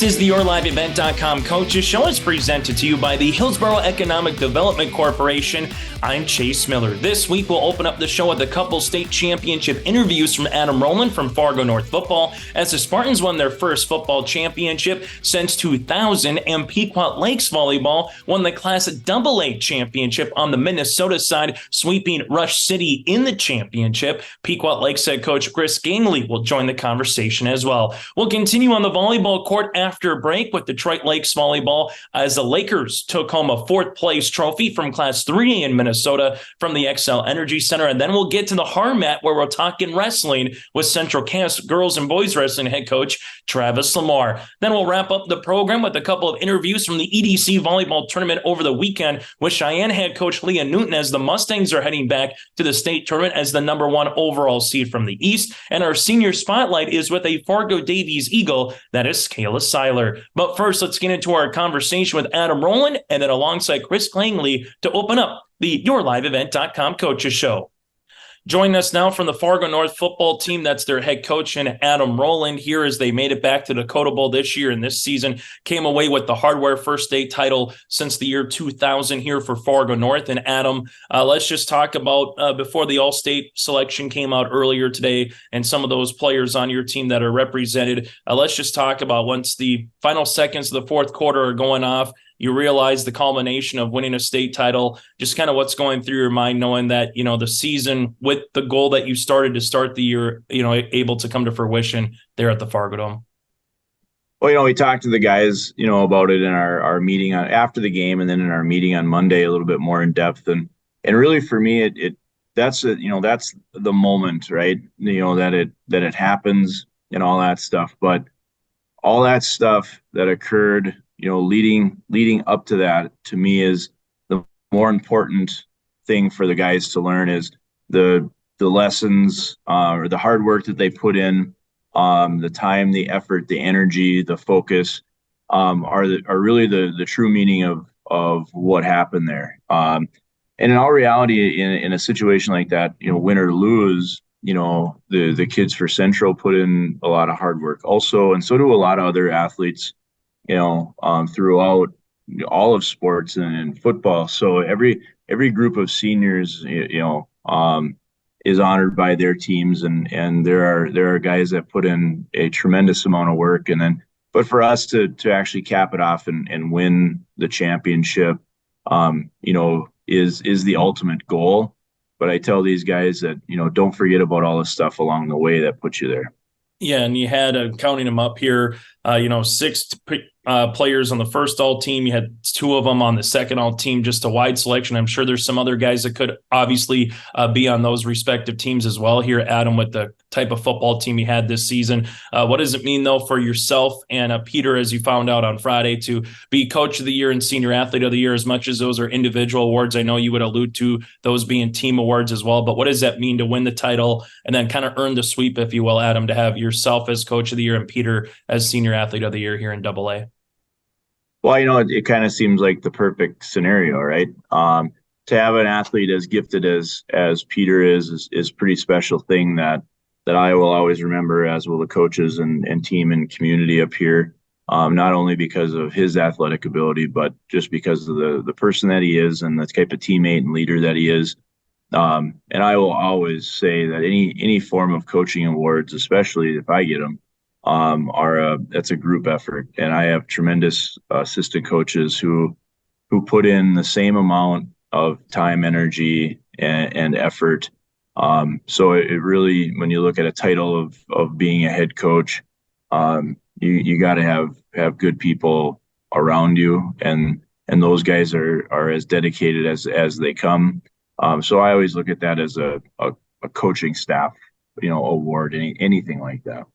is the YourLiveEvent.com Coaches Show. It's presented to you by the Hillsborough Economic Development Corporation. I'm Chase Miller. This week, we'll open up the show with a couple state championship interviews from Adam Roland from Fargo North Football, as the Spartans won their first football championship since 2000, and Pequot Lakes Volleyball won the Class AA championship on the Minnesota side, sweeping Rush City in the championship. Pequot Lakes head coach Chris Ganley will join the conversation as well. We'll continue on the volleyball court after break with Detroit Lakes Volleyball as the Lakers took home a fourth place trophy from Class 3A in Minnesota from the XL Energy Center. And then we'll get to the hard mat where we're talking wrestling with Central Cass girls and boys wrestling head coach Travis Lemar. Then we'll wrap up the program with a couple of interviews from the EDC volleyball tournament over the weekend with Sheyenne head coach Leah Newton as the Mustangs are heading back to the state tournament as the number one overall seed from the East. And our senior spotlight is with a Fargo Davies Eagle, that is Cayla Seiler. But first, let's get into our conversation with Adam Roland and then alongside Chris Ganley to open up the YourLiveEvent.com Coaches Show. Joining us now from the Fargo North football team, that's their head coach and Adam Roland here as they made it back to the Dakota Bowl this year and this season, came away with the hardware first state title since the year 2000 here for Fargo North. And Adam, let's just talk about before the All-State selection came out earlier today and some of those players on your team that are represented. Let's just talk about once the final seconds of the fourth quarter are going off, you realize the culmination of winning a state title, just kind of what's going through your mind, knowing that, you know, the season with the goal that you started to start the year, you know, able to come to fruition there at the Fargo Dome. Well, you know, we talked to the guys, you know, about it in our meeting after the game, and then in our meeting on Monday a little bit more in depth. And really for me, that's the moment, right? You know, that it happens and all that stuff. But all that stuff that occurred, you know, leading up to that, to me, is the more important thing for the guys to learn is the lessons or the hard work that they put in, the time, the effort, the energy, the focus are really the true meaning of what happened there. And in all reality, in a situation like that, you know, win or lose, you know, the kids for Central put in a lot of hard work also, and so do a lot of other athletes, you know, throughout all of sports and football. So every group of seniors, you know, is honored by their teams, and there are guys that put in a tremendous amount of work. And then, but for us to actually cap it off and win the championship, you know, is the ultimate goal. But I tell these guys that, you know, don't forget about all the stuff along the way that put you there. Yeah, and you had, counting them up here, you know, 6 players on the first all team. You had 2 of them on the second all team, just a wide selection. I'm sure there's some other guys that could obviously be on those respective teams as well here, Adam, with the type of football team you had this season. What does it mean, though, for yourself and Peter, as you found out on Friday, to be Coach of the Year and Senior Athlete of the Year? As much as those are individual awards, I know you would allude to those being team awards as well, but what does that mean to win the title and then kind of earn the sweep, if you will, Adam, to have yourself as Coach of the Year and Peter as Senior Athlete of the Year here in AA? Well, you know, it kind of seems like the perfect scenario, right? To have an athlete as gifted as Peter is a pretty special thing that I will always remember, as will the coaches and team and community up here. Not only because of his athletic ability, but just because of the person that he is and the type of teammate and leader that he is. And I will always say that any form of coaching awards, especially if I get them, that's a group effort. And I have tremendous assistant coaches who put in the same amount of time, energy, and effort. So it really, when you look at a title of being a head coach, you got to have good people around you, and those guys are as dedicated as they come. So I always look at that as a coaching staff, you know, award, anything like that.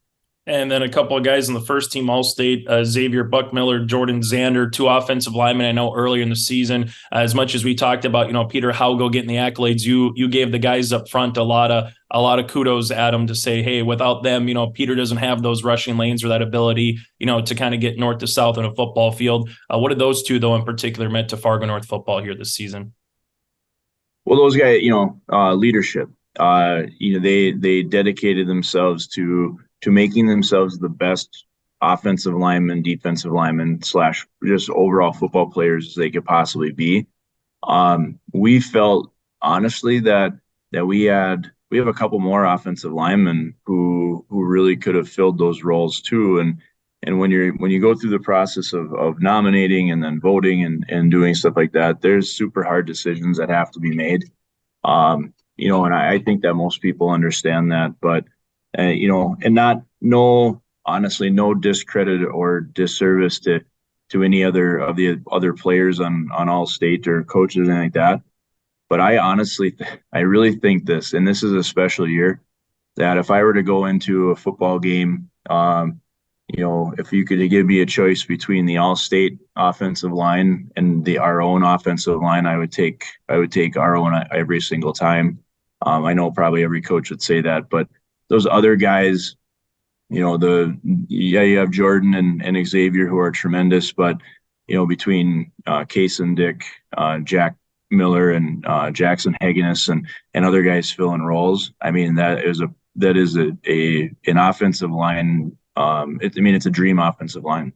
And then a couple of guys on the first team All-State, Xavier Buckmiller, Jordan Zander, 2 offensive linemen. I know earlier in the season, as much as we talked about, you know, Peter Haugo getting the accolades, you gave the guys up front a lot of kudos, Adam, to say, hey, without them, you know, Peter doesn't have those rushing lanes or that ability, you know, to kind of get north to south on a football field. What did those 2, though, in particular meant to Fargo North football here this season? Well, those guys, you know, leadership, you know, they dedicated themselves to making themselves the best offensive linemen, defensive linemen, slash just overall football players as they could possibly be. We felt honestly that we have a couple more offensive linemen who really could have filled those roles too. And when you go through the process of nominating and then voting and doing stuff like that, there's super hard decisions that have to be made. And I think that most people understand that, but and honestly, no discredit or disservice to any other of the other players on All State or coaches and like that. But I really think this, and this is a special year, that if I were to go into a football game, if you could give me a choice between the All-State offensive line and our own offensive line, I would take our own every single time. I know probably every coach would say that, but those other guys, you have Jordan and Xavier who are tremendous, but between Case and Dick, Jack Miller and Jackson Hagenis and other guys filling roles. I mean, that is an offensive line. It's a dream offensive line.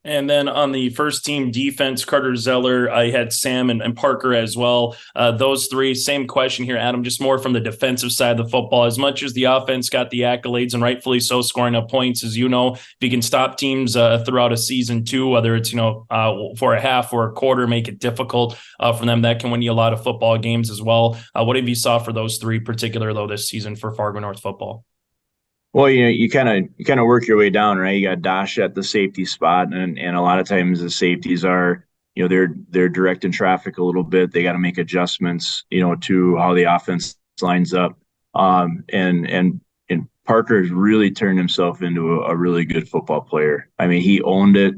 And then on the first team defense, Carter Zeller, I had Sam and Parker as well. Those three, same question here, Adam, just more from the defensive side of the football. As much as the offense got the accolades and rightfully so, scoring up points, as you know, if you can stop teams throughout a season too, whether it's, for a half or a quarter, make it difficult for them, that can win you a lot of football games as well. What have you saw for those three particular though this season for Fargo North football? Well, you kind of work your way down, right? You got Dash at the safety spot, and a lot of times the safeties are, they're directing traffic a little bit. They got to make adjustments, to how the offense lines up. And Parker has really turned himself into a really good football player. I mean, he owned it.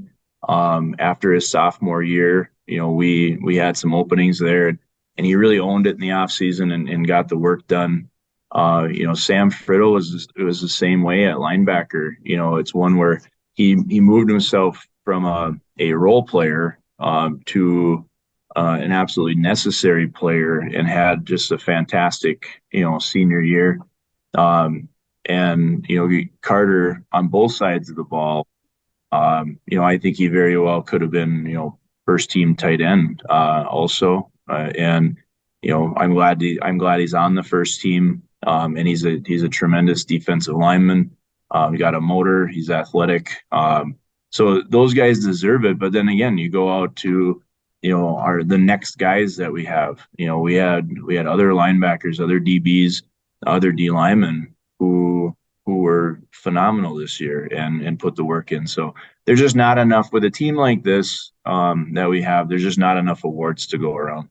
After his sophomore year, we had some openings there, and he really owned it in the offseason and got the work done. Sam Friddle was the same way at linebacker. It's one where he moved himself from a role player to an absolutely necessary player and had just a fantastic, senior year. And Carter on both sides of the ball. I think he very well could have been, first team tight end also. And I'm glad he's on the first team. And he's a tremendous defensive lineman. He got a motor. He's athletic. So those guys deserve it. But then again, you go out to, the next guys that we have. We had other linebackers, other DBs, other D linemen who were phenomenal this year and put the work in. So there's just not enough with a team like this that we have. There's just not enough awards to go around.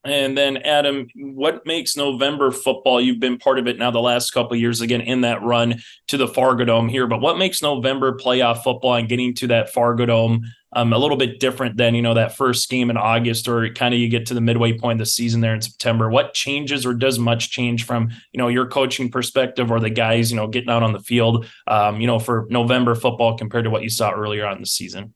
And then, Adam, what makes November football? You've been part of it now the last couple of years, again, in that run to the Fargo Dome here. But what makes November playoff football and getting to that Fargo Dome a little bit different than, that first game in August, or kind of you get to the midway point of the season there in September? What changes, or does much change from, your coaching perspective or the guys, getting out on the field, for November football compared to what you saw earlier on in the season?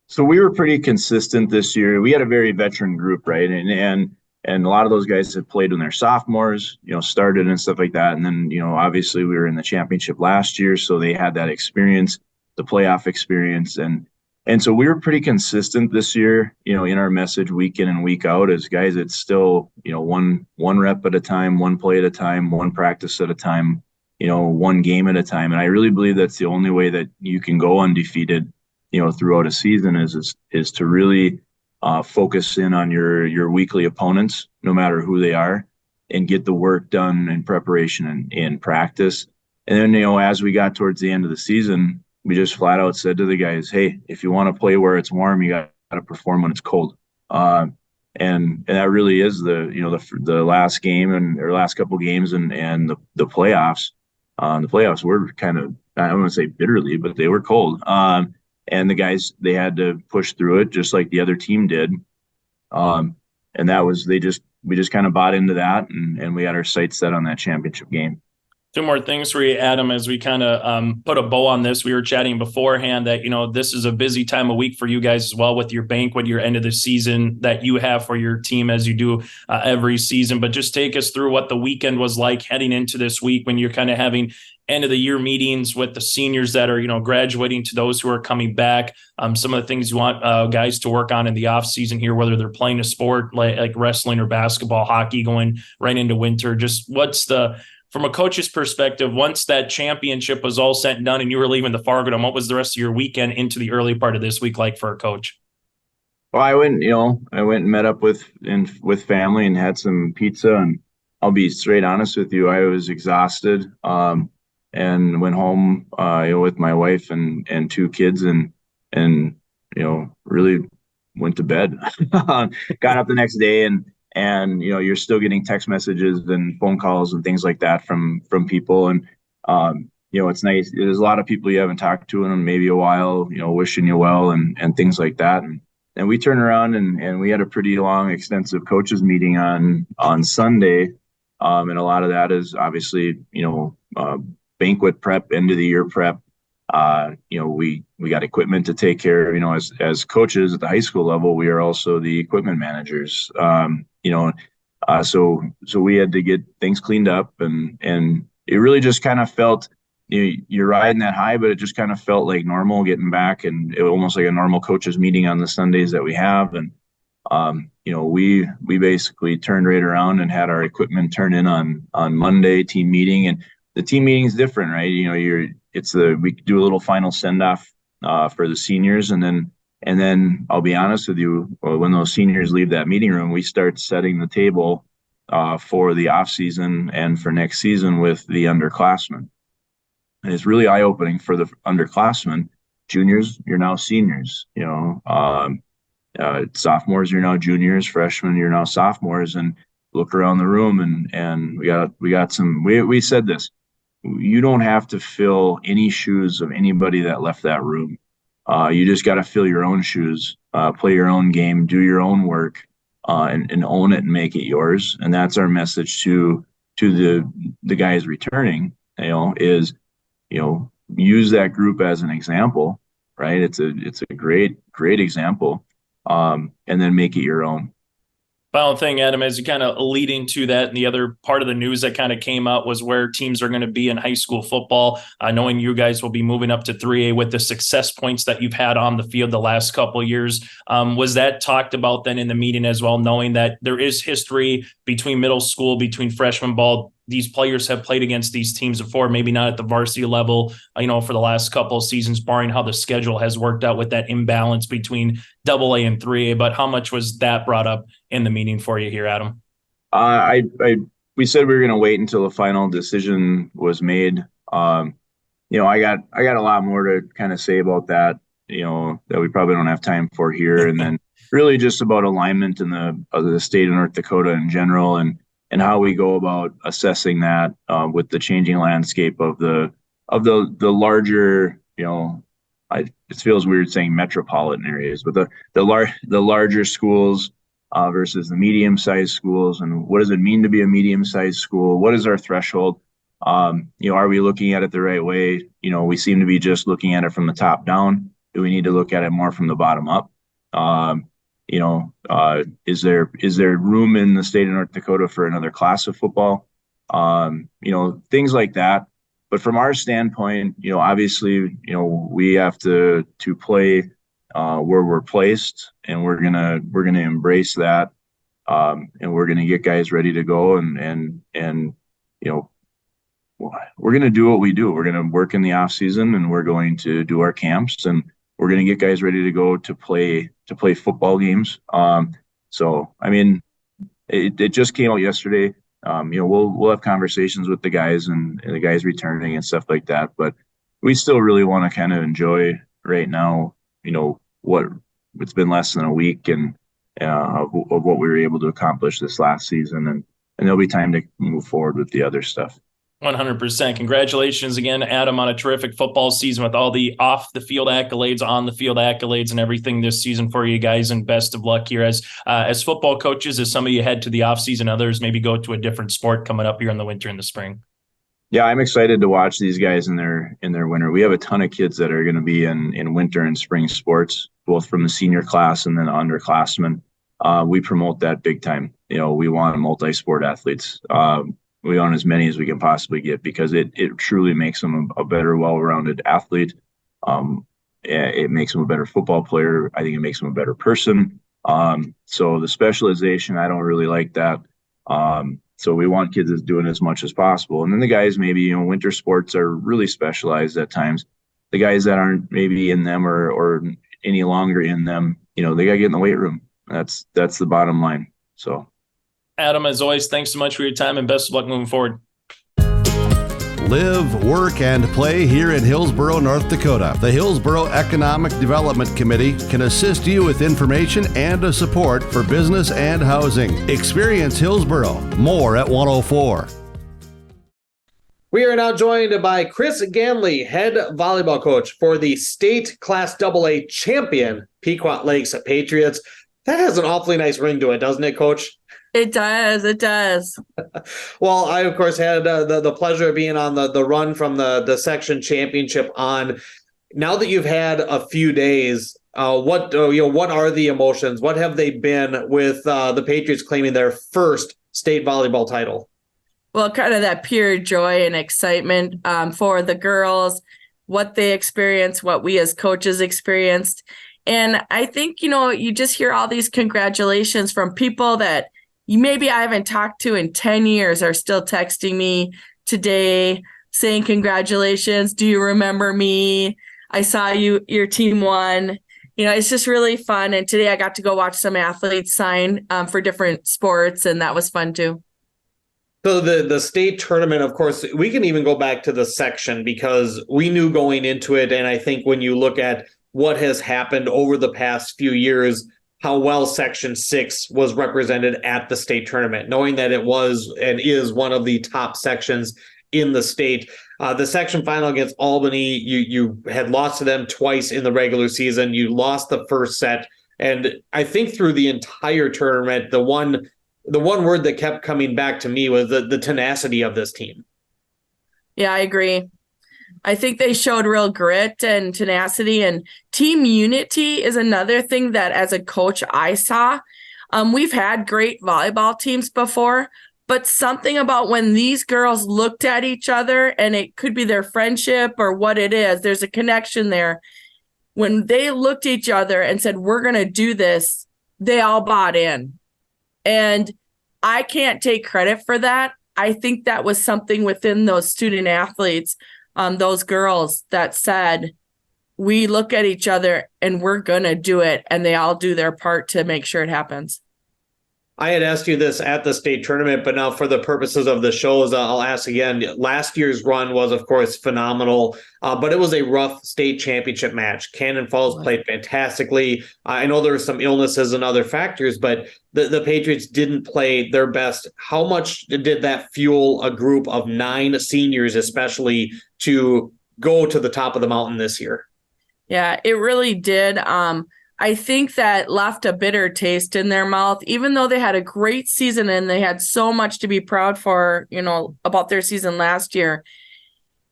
So we were pretty consistent this year. We had a very veteran group, right? And a lot of those guys had played when they're sophomores, started and stuff like that. And then, obviously we were in the championship last year, so they had that experience, the playoff experience. And so we were pretty consistent this year, in our message week in and week out as guys. It's still, one rep at a time, one play at a time, one practice at a time, one game at a time. And I really believe that's the only way that you can go undefeated throughout a season is to really focus in on your weekly opponents, no matter who they are, and get the work done in preparation and in practice. And then, as we got towards the end of the season, we just flat out said to the guys, hey, if you want to play where it's warm, you got to perform when it's cold. And that really is the last game or last couple games and the playoffs. The playoffs were kind of, I don't want to say bitterly, but they were cold. And the guys, they had to push through it just like the other team did. And that was, we just kind of bought into that and we had our sights set on that championship game. Two more things for you, Adam, as we kind of put a bow on this. We were chatting beforehand that, this is a busy time of week for you guys as well with your banquet, your end of the season that you have for your team as you do every season. But just take us through what the weekend was like heading into this week when you're kind of having end of the year meetings with the seniors that are, graduating to those who are coming back. Some of the things you want guys to work on in the off season here, whether they're playing a sport like wrestling or basketball, hockey, going right into winter. Just from a coach's perspective, once that championship was all said and done and you were leaving the Fargo Dome, what was the rest of your weekend into the early part of this week like for a coach? Well, I went and met up with family and had some pizza, and I'll be straight honest with you, I was exhausted. And went home, with my wife and two kids, and really went to bed. Got up the next day, and you're still getting text messages and phone calls and things like that from people, and it's nice. There's a lot of people you haven't talked to in maybe a while, wishing you well and things like that, and we turned around and we had a pretty long, extensive coaches meeting on Sunday, and a lot of that is obviously banquet prep, end of the year prep. We got equipment to take care of. As coaches at the high school level, we are also the equipment managers. So we had to get things cleaned up, and it really just kind of felt, you're riding that high, but it just kind of felt like normal getting back, and it was almost like a normal coaches meeting on the Sundays that we have. And we basically turned right around and had our equipment turn in on Monday team meeting, and the team meeting is different, right? We do a little final send off for the seniors, and then I'll be honest with you, when those seniors leave that meeting room, we start setting the table for the off season and for next season with the underclassmen. And it's really eye opening for the underclassmen. Juniors, you're now seniors. Sophomores, you're now juniors. Freshmen, you're now sophomores. And look around the room, and we got some. We said this. You don't have to fill any shoes of anybody that left that room. You just got to fill your own shoes, play your own game, do your own work, and own it and make it yours. And that's our message to the guys returning. Is use that group as an example, right? It's a great example, and then make it your own. Final thing, Adam, as you kind of leading to that, and the other part of the news that kind of came out was where teams are going to be in high school football. Knowing you guys will be moving up to 3A with the success points that you've had on the field the last couple of years. Was that talked about then in the meeting as well, knowing that there is history between middle school, between freshman ball? These players have played against these teams before, maybe not at the varsity level, for the last couple of seasons, barring how the schedule has worked out with that imbalance between AA and 3A. But how much was that brought up in the meeting for you here, Adam? We said we were going to wait until the final decision was made. I got a lot more to kind of say about that, that we probably don't have time for here. And then really just about alignment in the state of North Dakota in general, and how we go about assessing that with the changing landscape of the larger, it feels weird saying metropolitan areas, but the larger schools versus the medium-sized schools, and what does it mean to be a medium-sized school? What is our threshold? Are we looking at it the right way? We seem to be just looking at it from the top down. Do we need to look at it more from the bottom up? Is there room in the state of North Dakota for another class of football? Things like that. But from our standpoint, obviously, we have to play where we're placed, and we're gonna embrace that, and we're gonna get guys ready to go, and we're gonna do what we do. We're gonna work in the off season, and we're going to do our camps, and we're going to get guys ready to go to play football games. So, I mean, it just came out yesterday. We'll have conversations with the guys and the guys returning and stuff like that. But we still really want to kind of enjoy right now, what it's been less than a week and of what we were able to accomplish this last season. And there'll be time to move forward with the other stuff. 100%. Congratulations again, Adam, on a terrific football season with all the off the field accolades, on the field accolades, and everything this season for you guys. And best of luck here as football coaches, as some of you head to the off season, others maybe go to a different sport coming up here in the winter and the spring. Yeah, I'm excited to watch these guys in their winter. We have a ton of kids that are going to be in winter and spring sports, both from the senior class and then underclassmen. We promote that big time. We want multi-sport athletes. we want as many as we can possibly get, because it truly makes them a better, well-rounded athlete. It makes them a better football player. I think it makes them a better person. So the specialization, I don't really like that. So we want kids that's doing as much as possible. And then the guys, maybe, winter sports are really specialized at times. The guys that aren't maybe in them or any longer in them, they got to get in the weight room. That's the bottom line. So, Adam, as always, thanks so much for your time and best of luck moving forward. Live, work, and play here in Hillsboro, North Dakota. The Hillsboro Economic Development Committee can assist you with information and support for business and housing. Experience Hillsboro. More at 104. We are now joined by Chris Ganley, head volleyball coach for the state Class AA champion Pequot Lakes Patriots. That has an awfully nice ring to it, doesn't it, Coach? It does. It does. Well, I, of course, had the pleasure of being on the run from the section championship on. Now that you've had a few days, what are the emotions? What have they been with the Patriots claiming their first state volleyball title? Well, kind of that pure joy and excitement for the girls, what they experienced, what we as coaches experienced. And I think, you just hear all these congratulations from people that maybe I haven't talked to in 10 years are still texting me today saying, congratulations. Do you remember me? I saw your team won. It's just really fun. And today I got to go watch some athletes sign for different sports, and that was fun too. So the state tournament, of course, we can even go back to the section because we knew going into it. And I think when you look at what has happened over the past few years, how well Section 6 was represented at the state tournament, knowing that it was and is one of the top sections in the state. The section final against Albany, you had lost to them twice in the regular season. You lost the first set. And I think through the entire tournament, the one word that kept coming back to me was the tenacity of this team. Yeah, I agree. I think they showed real grit and tenacity, and team unity is another thing that as a coach I saw. We've had great volleyball teams before, but something about when these girls looked at each other, and it could be their friendship or what it is, there's a connection there. When they looked at each other and said, we're going to do this, they all bought in. And I can't take credit for that. I think that was something within those student athletes, those girls that said, we look at each other and we're going to do it. And they all do their part to make sure it happens. I had asked you this at the state tournament, but now for the purposes of the shows, I'll ask again. Last year's run was, of course, phenomenal, but it was a rough state championship match. Cannon Falls played fantastically. I know there were some illnesses and other factors, but the Patriots didn't play their best. How much did that fuel a group of 9 seniors, especially, to go to the top of the mountain this year? Yeah, it really did. I think that left a bitter taste in their mouth, even though they had a great season and they had so much to be proud for, about their season last year.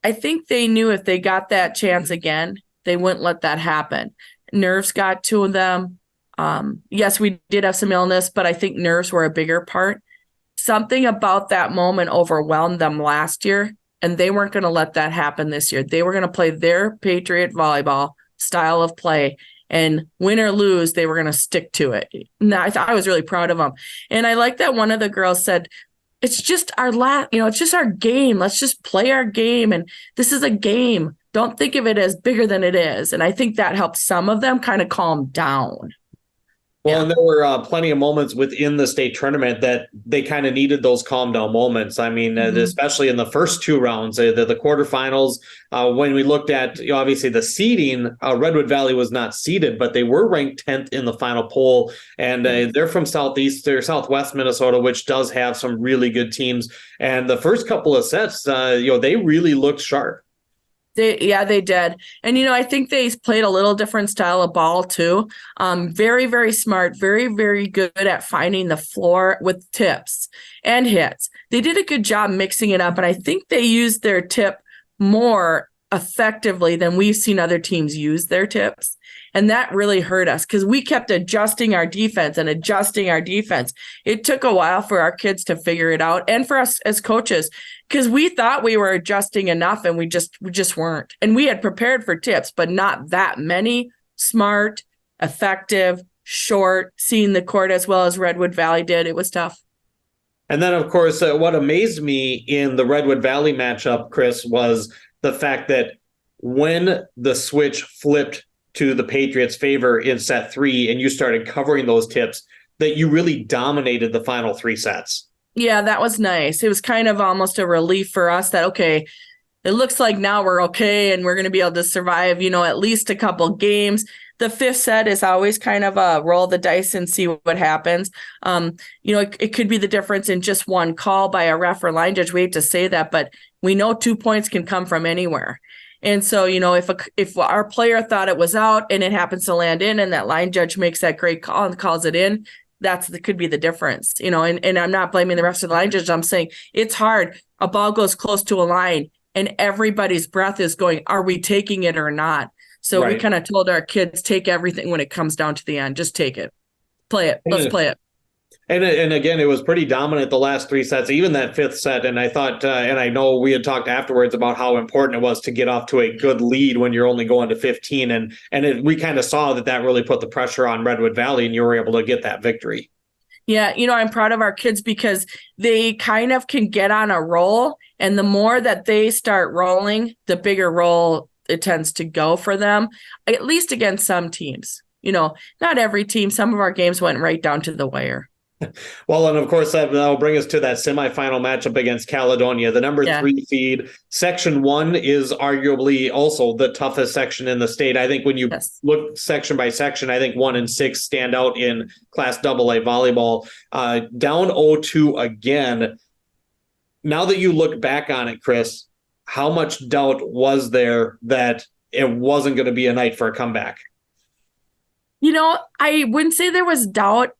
I think they knew if they got that chance again, they wouldn't let that happen. Nerves got to them. Yes, we did have some illness, but I think nerves were a bigger part. Something about that moment overwhelmed them last year, and they weren't going to let that happen this year. They were going to play their Patriot volleyball style of play. And win or lose, they were going to stick to it. And I was really proud of them. And I like that one of the girls said, it's just it's just our game. Let's just play our game. And this is a game. Don't think of it as bigger than it is. And I think that helped some of them kind of calm down. Well, and there were plenty of moments within the state tournament that they kind of needed those calm down moments. I mean, especially in the first 2 rounds, the quarterfinals, when we looked at, obviously the seeding, Redwood Valley was not seeded, but they were ranked 10th in the final poll. And they're from southwest Minnesota, which does have some really good teams. And the first couple of sets, they really looked sharp. They did. And, I think they played a little different style of ball too. Very, very smart, very, very good at finding the floor with tips and hits. They did a good job mixing it up. And I think they used their tip more effectively than we've seen other teams use their tips. And that really hurt us because we kept adjusting our defense and adjusting our defense. It took a while for our kids to figure it out and for us as coaches, because we thought we were adjusting enough and we just weren't. And we had prepared for tips, but not that many smart, effective, short, seeing the court as well as Redwood Valley did. It was tough. And then, of course, what amazed me in the Redwood Valley matchup, Chris, was the fact that when the switch flipped to the Patriots' favor in set 3 and you started covering those tips, that you really dominated the final 3 sets. Yeah, that was nice. It was kind of almost a relief for us that, okay, it looks like now we're okay and we're going to be able to survive, at least a couple games. The 5th set is always kind of a roll the dice and see what happens. It could be the difference in just one call by a ref or line judge. We hate to say that, but we know 2 points can come from anywhere. And so, if our player thought it was out and it happens to land in and that line judge makes that great call and calls it in, could be the difference, and I'm not blaming the rest of the line judge. I'm saying it's hard. A ball goes close to a line and everybody's breath is going, are we taking it or not? So We kind of told our kids, take everything when it comes down to the end. Just take it. Play it. Let's play it. And again, it was pretty dominant the last 3 sets, even that 5th set. And I thought, and I know we had talked afterwards about how important it was to get off to a good lead when you're only going to 15. And we kind of saw that really put the pressure on Redwood Valley and you were able to get that victory. Yeah, I'm proud of our kids because they kind of can get on a roll. And the more that they start rolling, the bigger roll it tends to go for them, at least against some teams. Not every team. Some of our games went right down to the wire. Well, and of course, that'll bring us to that semifinal matchup against Caledonia, the number 3 seed. Section 1 is arguably also the toughest section in the state. I think when you look section by section, I think 1 and 6 stand out in Class AA volleyball. Down 0-2 again. Now that you look back on it, Chris, how much doubt was there that it wasn't going to be a night for a comeback? I wouldn't say there was doubt.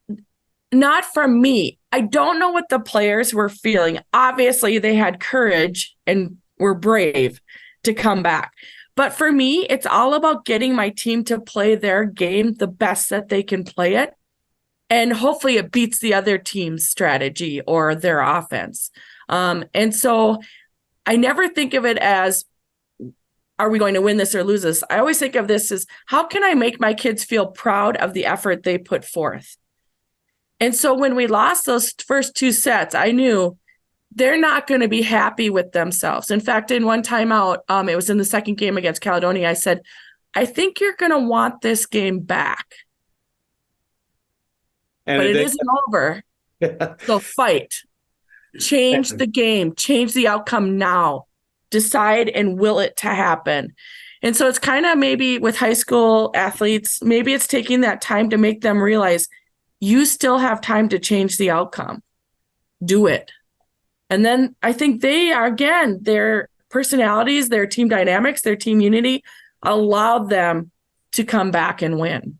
Not from me. I don't know what the players were feeling. Obviously, they had courage and were brave to come back. But for me, it's all about getting my team to play their game the best that they can play it. And hopefully it beats the other team's strategy or their offense. And so I never think of it as, are we going to win this or lose this? I always think of this as, how can I make my kids feel proud of the effort they put forth? And so when we lost those first 2 sets, I knew they're not going to be happy with themselves. In fact, in one timeout, it was in the second game against Caledonia, I said, I think you're going to want this game back. But it isn't over. So fight. Change the game. Change the outcome now. Decide and will it to happen. And so it's kind of maybe with high school athletes, maybe it's taking that time to make them realize you still have time to change the outcome. Do it. And then I think they are, again, their personalities, their team dynamics, their team unity allowed them to come back and win.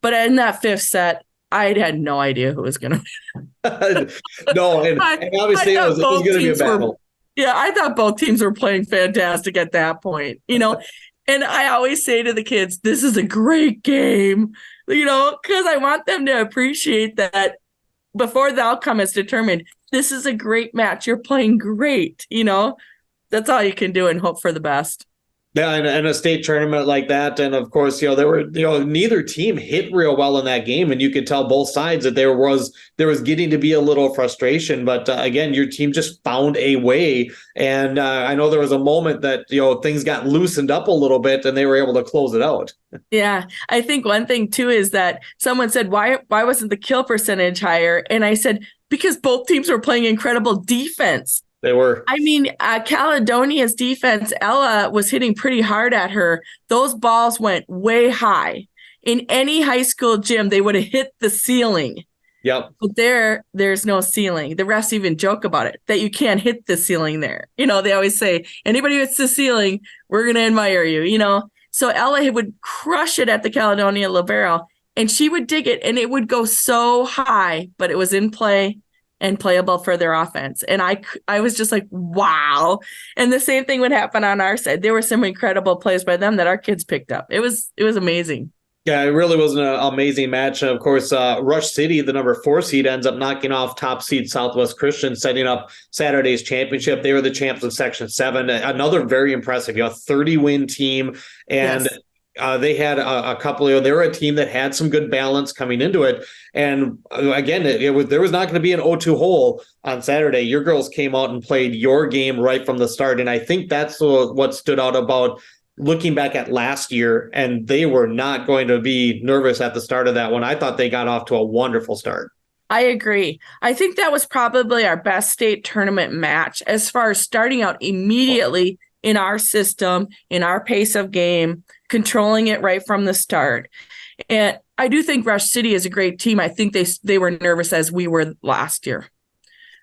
But in that 5th set, I had no idea who was going to win. No, and obviously it was going to be a battle. I thought both teams were playing fantastic at that point, And I always say to the kids, this is a great game, because I want them to appreciate that before the outcome is determined. This is a great match. You're playing great. That's all you can do and hope for the best. Yeah, and a state tournament like that, and of course, there were, neither team hit real well in that game, and you could tell both sides that there was getting to be a little frustration. But again, your team just found a way, and I know there was a moment that things got loosened up a little bit, and they were able to close it out. Yeah, I think one thing too is that someone said, why wasn't the kill percentage higher? And I said, because both teams were playing incredible defense. They were. I mean, Caledonia's defense, Ella was hitting pretty hard at her. Those balls went way high. In any high school gym, they would have hit the ceiling. Yep. But there's no ceiling. The refs even joke about it, that you can't hit the ceiling there. They always say, anybody who hits the ceiling, we're going to admire you, So Ella would crush it at the Caledonia Libero, and she would dig it, and it would go so high, but it was in play. and playable for their offense. And I was just like, wow. And the same thing would happen on our side. There were some incredible plays by them that our kids picked up. It was amazing. Yeah, it really was an amazing match. And of course, Rush City, the number 4 seed, ends up knocking off top seed Southwest Christian, setting up Saturday's championship. They were the champs of Section 7. Another very impressive, 30-win team. And yes. They had a couple of, they were a team that had some good balance coming into it. And again, there was not going to be an 0-2 hole on Saturday. Your girls came out and played your game right from the start. And I think that's what stood out about looking back at last year, and they were not going to be nervous at the start of that one. I thought they got off to a wonderful start. I agree. I think that was probably our best state tournament match as far as starting out immediately in our system, in our pace of game, controlling it right from the start. And I do think Rush City is a great team. I think they were nervous as we were last year.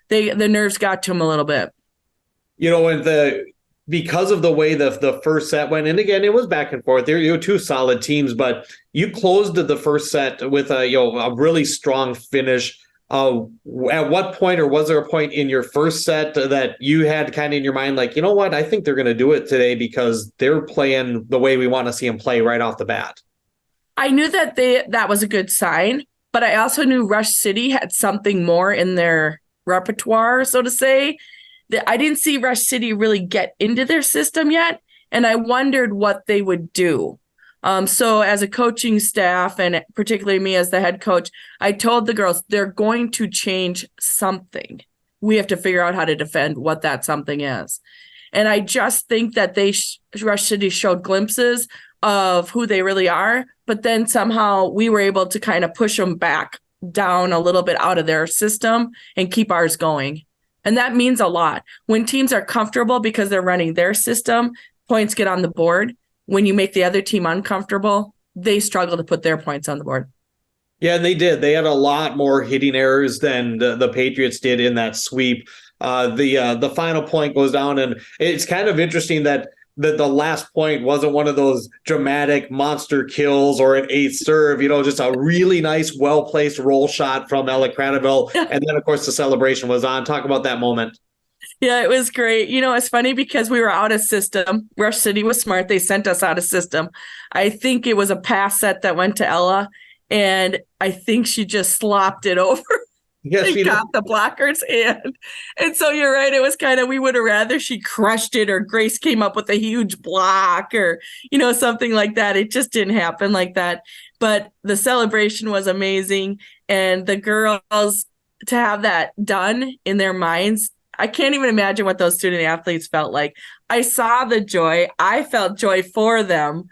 The nerves got to them a little bit. Because of the way the first set went, and again, it was back and forth. There were 2 solid teams, but you closed the first set with a really strong finish. At what point, or was there a point in your first set that you had kind of in your mind, like, you know what, I think they're going to do it today because they're playing the way we want to see them play right off the bat? I knew that was a good sign, but I also knew Rush City had something more in their repertoire, so to say. I didn't see Rush City really get into their system yet, and I wondered what they would do. So as a coaching staff, and particularly me as the head coach, I told the girls they're going to change something. We have to figure out how to defend what that something is. And I just think that Rush City showed glimpses of who they really are, but then somehow we were able to kind of push them back down a little bit out of their system and keep ours going. And that means a lot. When teams are comfortable because they're running their system, points get on the board. When you make the other team uncomfortable, they struggle to put their points on the board. Yeah, they did. They had a lot more hitting errors than the Patriots did in that sweep. The final point goes down, and it's kind of interesting that the last point wasn't one of those dramatic monster kills or an 8th serve, just a really nice, well-placed roll shot from Ella Cradaville. And then, of course, the celebration was on. Talk about that moment. Yeah, it was great. It's funny because we were out of system. Rush City was smart. They sent us out of system. I think it was a pass set that went to Ella, and I think she just slopped it over. Yes, she got the blocker's hand. And so you're right. It was kind of, we would have rather she crushed it or Grace came up with a huge block or, something like that. It just didn't happen like that. But the celebration was amazing. And the girls, to have that done in their minds, I can't even imagine what those student athletes felt like. I saw the joy. I felt joy for them.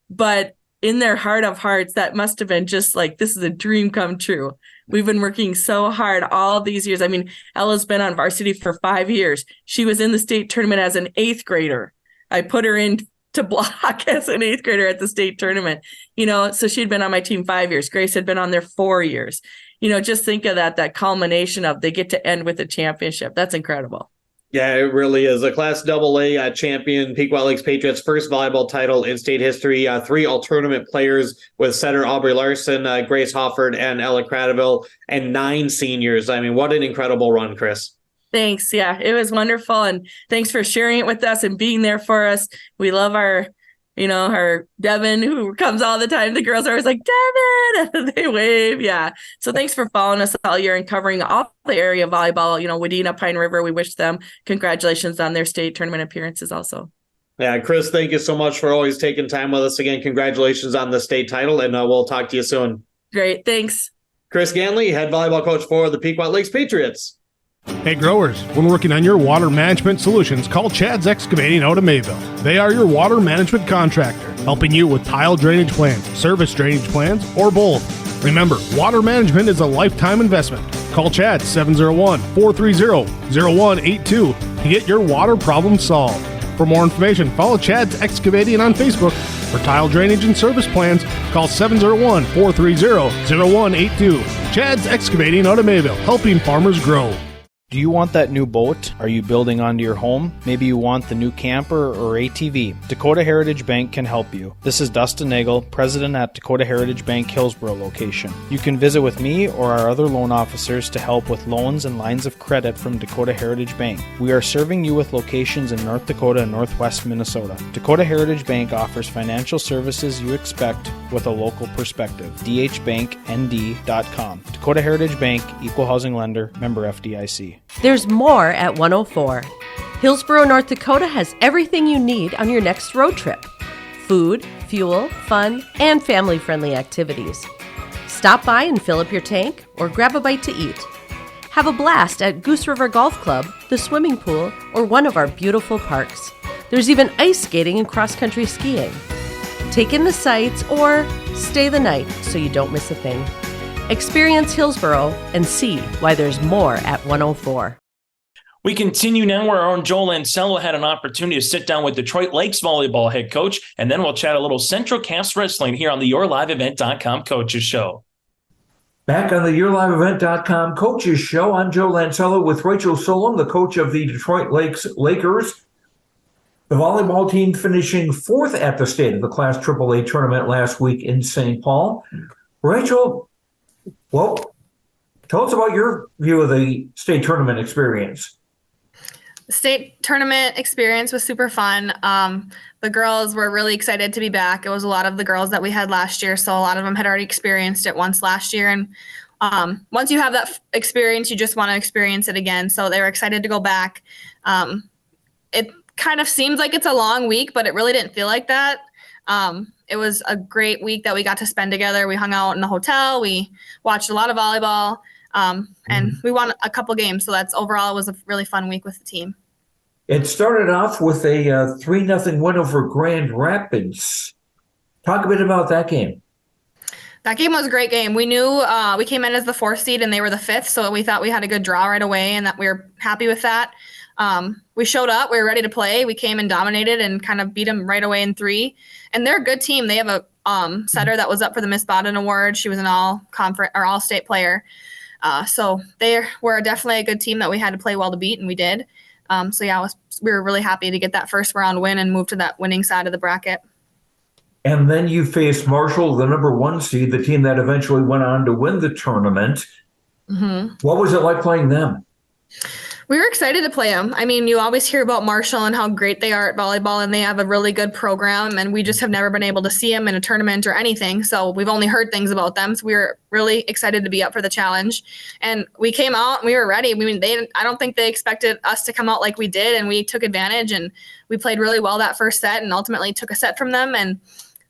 But in their heart of hearts, that must have been just like, this is a dream come true. We've been working so hard all these years. I mean, Ella's been on varsity for 5 years. She was in the state tournament as an 8th grader. I put her in to block as an 8th grader at the state tournament. So she'd been on my team 5 years. Grace had been on there 4 years. Just think of that culmination of they get to end with a championship. That's incredible. Yeah, it really is. A Class AA champion, Pequot Lakes Patriots' first volleyball title in state history. 3 all-tournament players with setter Aubrey Larson, Grace Hofford, and Ella Cradaville, and 9 seniors. I mean, what an incredible run, Chris. Thanks. Yeah, it was wonderful. And thanks for sharing it with us and being there for us. We love our Devin, who comes all the time. The girls are always like, Devin, they wave. Yeah. So thanks for following us all year and covering all the area volleyball. Wadena, Pine River, we wish them congratulations on their state tournament appearances also. Yeah, Chris, thank you so much for always taking time with us again. Congratulations on the state title, and we'll talk to you soon. Great. Thanks. Chris Ganley, head volleyball coach for the Pequot Lakes Patriots. Hey growers, when working on your water management solutions, call Chad's Excavating out of Mayville. They are your water management contractor, helping you with tile drainage plans, service drainage plans, or both. Remember, water management is a lifetime investment. Call Chad 701-430-0182 to get your water problem solved. For more information, follow Chad's Excavating on Facebook. For tile drainage and service plans, call 701-430-0182. Chad's Excavating out of Mayville, helping farmers grow. Do you want that new boat? Are you building onto your home? Maybe you want the new camper or ATV. Dakota Heritage Bank can help you. This is Dustin Nagel, president at Dakota Heritage Bank Hillsborough location. You can visit with me or our other loan officers to help with loans and lines of credit from Dakota Heritage Bank. We are serving you with locations in North Dakota and Northwest Minnesota. Dakota Heritage Bank offers financial services you expect with a local perspective. dhbanknd.com. Dakota Heritage Bank, equal housing lender, member FDIC. There's more at 104. Hillsborough, North Dakota has everything you need on your next road trip. Food, fuel, fun, and family-friendly activities. Stop by and fill up your tank or grab a bite to eat. Have a blast at Goose River Golf Club, the swimming pool, or one of our beautiful parks. There's even ice skating and cross-country skiing. Take in the sights or stay the night so you don't miss a thing. Experience Hillsborough and see why there's more at 104. We continue now where our own Joel Lancello had an opportunity to sit down with Detroit Lakes volleyball head coach, and then we'll chat a little Central Cass Wrestling here on the YourLiveEvent.com Coaches Show. Back on the YourLiveEvent.com Coaches Show, I'm Joe Lancello with Rachel Solum, the coach of the Detroit Lakes Lakers. The volleyball team finishing fourth at the state of the Class AAA tournament last week in St. Paul. Rachel, well, tell us about your view of the state tournament experience. The state tournament experience was super fun. The girls were really excited to be back. It was a lot of the girls that we had last year, so a lot of them had already experienced it once last year. And once you have that experience, you just want to experience it again. So they were excited to go back. It kind of seems like it's a long week, but it really didn't feel like that. It was a great week that we got to spend together. We hung out in the hotel. We watched a lot of volleyball, and we won a couple games. So that's overall, it was a really fun week with the team. It started off with a 3-0 win over Grand Rapids. Talk a bit about that game. That game was a great game. We knew we came in as the 4th seed and they were the 5th, so we thought we had a good draw right away and that we were happy with that. We showed up. We were ready to play. We came and dominated and kind of beat them right away in 3. And they're a good team. They have a setter that was up for the Miss Bodden Award. She was an all-conference or all-state player. So they were definitely a good team that we had to play well to beat, and we did. We were really happy to get that first round win and move to that winning side of the bracket. And then you faced Marshall, the number 1 seed, the team that eventually went on to win the tournament. What was it like playing them? We were excited to play them. I mean, you always hear about Marshall and how great they are at volleyball, and they have a really good program, and we just have never been able to see them in a tournament or anything. So we've only heard things about them. So we were really excited to be up for the challenge. And we came out and we were ready. I mean, I don't think they expected us to come out like we did, and we took advantage, and we played really well that first set and ultimately took a set from them. And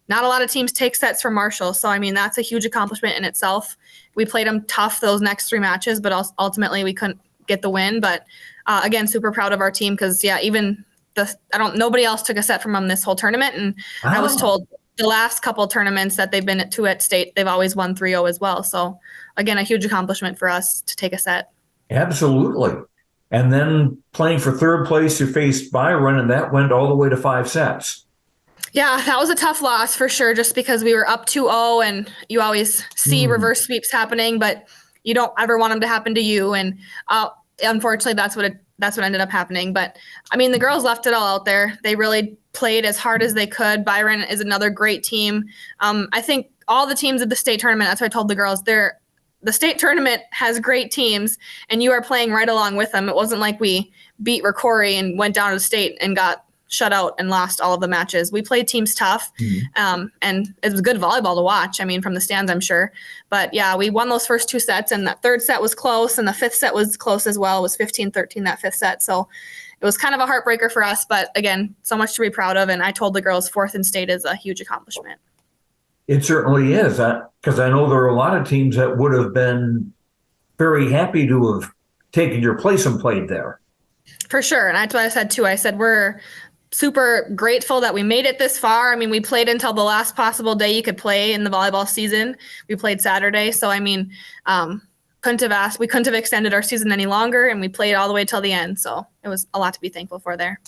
not a lot of teams take sets from Marshall. So, I mean, that's a huge accomplishment in itself. We played them tough those next 3 matches, but ultimately we couldn't get the win. But again, super proud of our team because nobody else took a set from them this whole tournament. And I was told the last couple tournaments that they've been at state, they've always won 3-0 as well. So again, a huge accomplishment for us to take a set. Absolutely. And then playing for 3rd place, you faced Byron, and that went all the way to 5 sets. Yeah, that was a tough loss for sure, just because we were up 2-0, and you always see reverse sweeps happening, but you don't ever want them to happen to you. And unfortunately, that's what ended up happening. But I mean, the girls left it all out there. They really played as hard as they could. Byron is another great team. I think all the teams at the state tournament, that's what I told the girls, the state tournament has great teams, and you are playing right along with them. It wasn't like we beat Ricori and went down to the state and got shut out and lost all of the matches. We played teams tough, and it was good volleyball to watch. I mean, from the stands, I'm sure. But yeah, we won those first 2 sets, and that 3rd set was close, and the 5th set was close as well. It was 15-13 that 5th set. So it was kind of a heartbreaker for us, but again, so much to be proud of. And I told the girls 4th in state is a huge accomplishment. It certainly is, because I know there are a lot of teams that would have been very happy to have taken your place and played there. For sure. And that's what I said too. I said we're super grateful that we made it this far. I mean, we played until the last possible day you could play in the volleyball season. We played Saturday. So, I mean, we couldn't have extended our season any longer, and we played all the way till the end. So it was a lot to be thankful for there.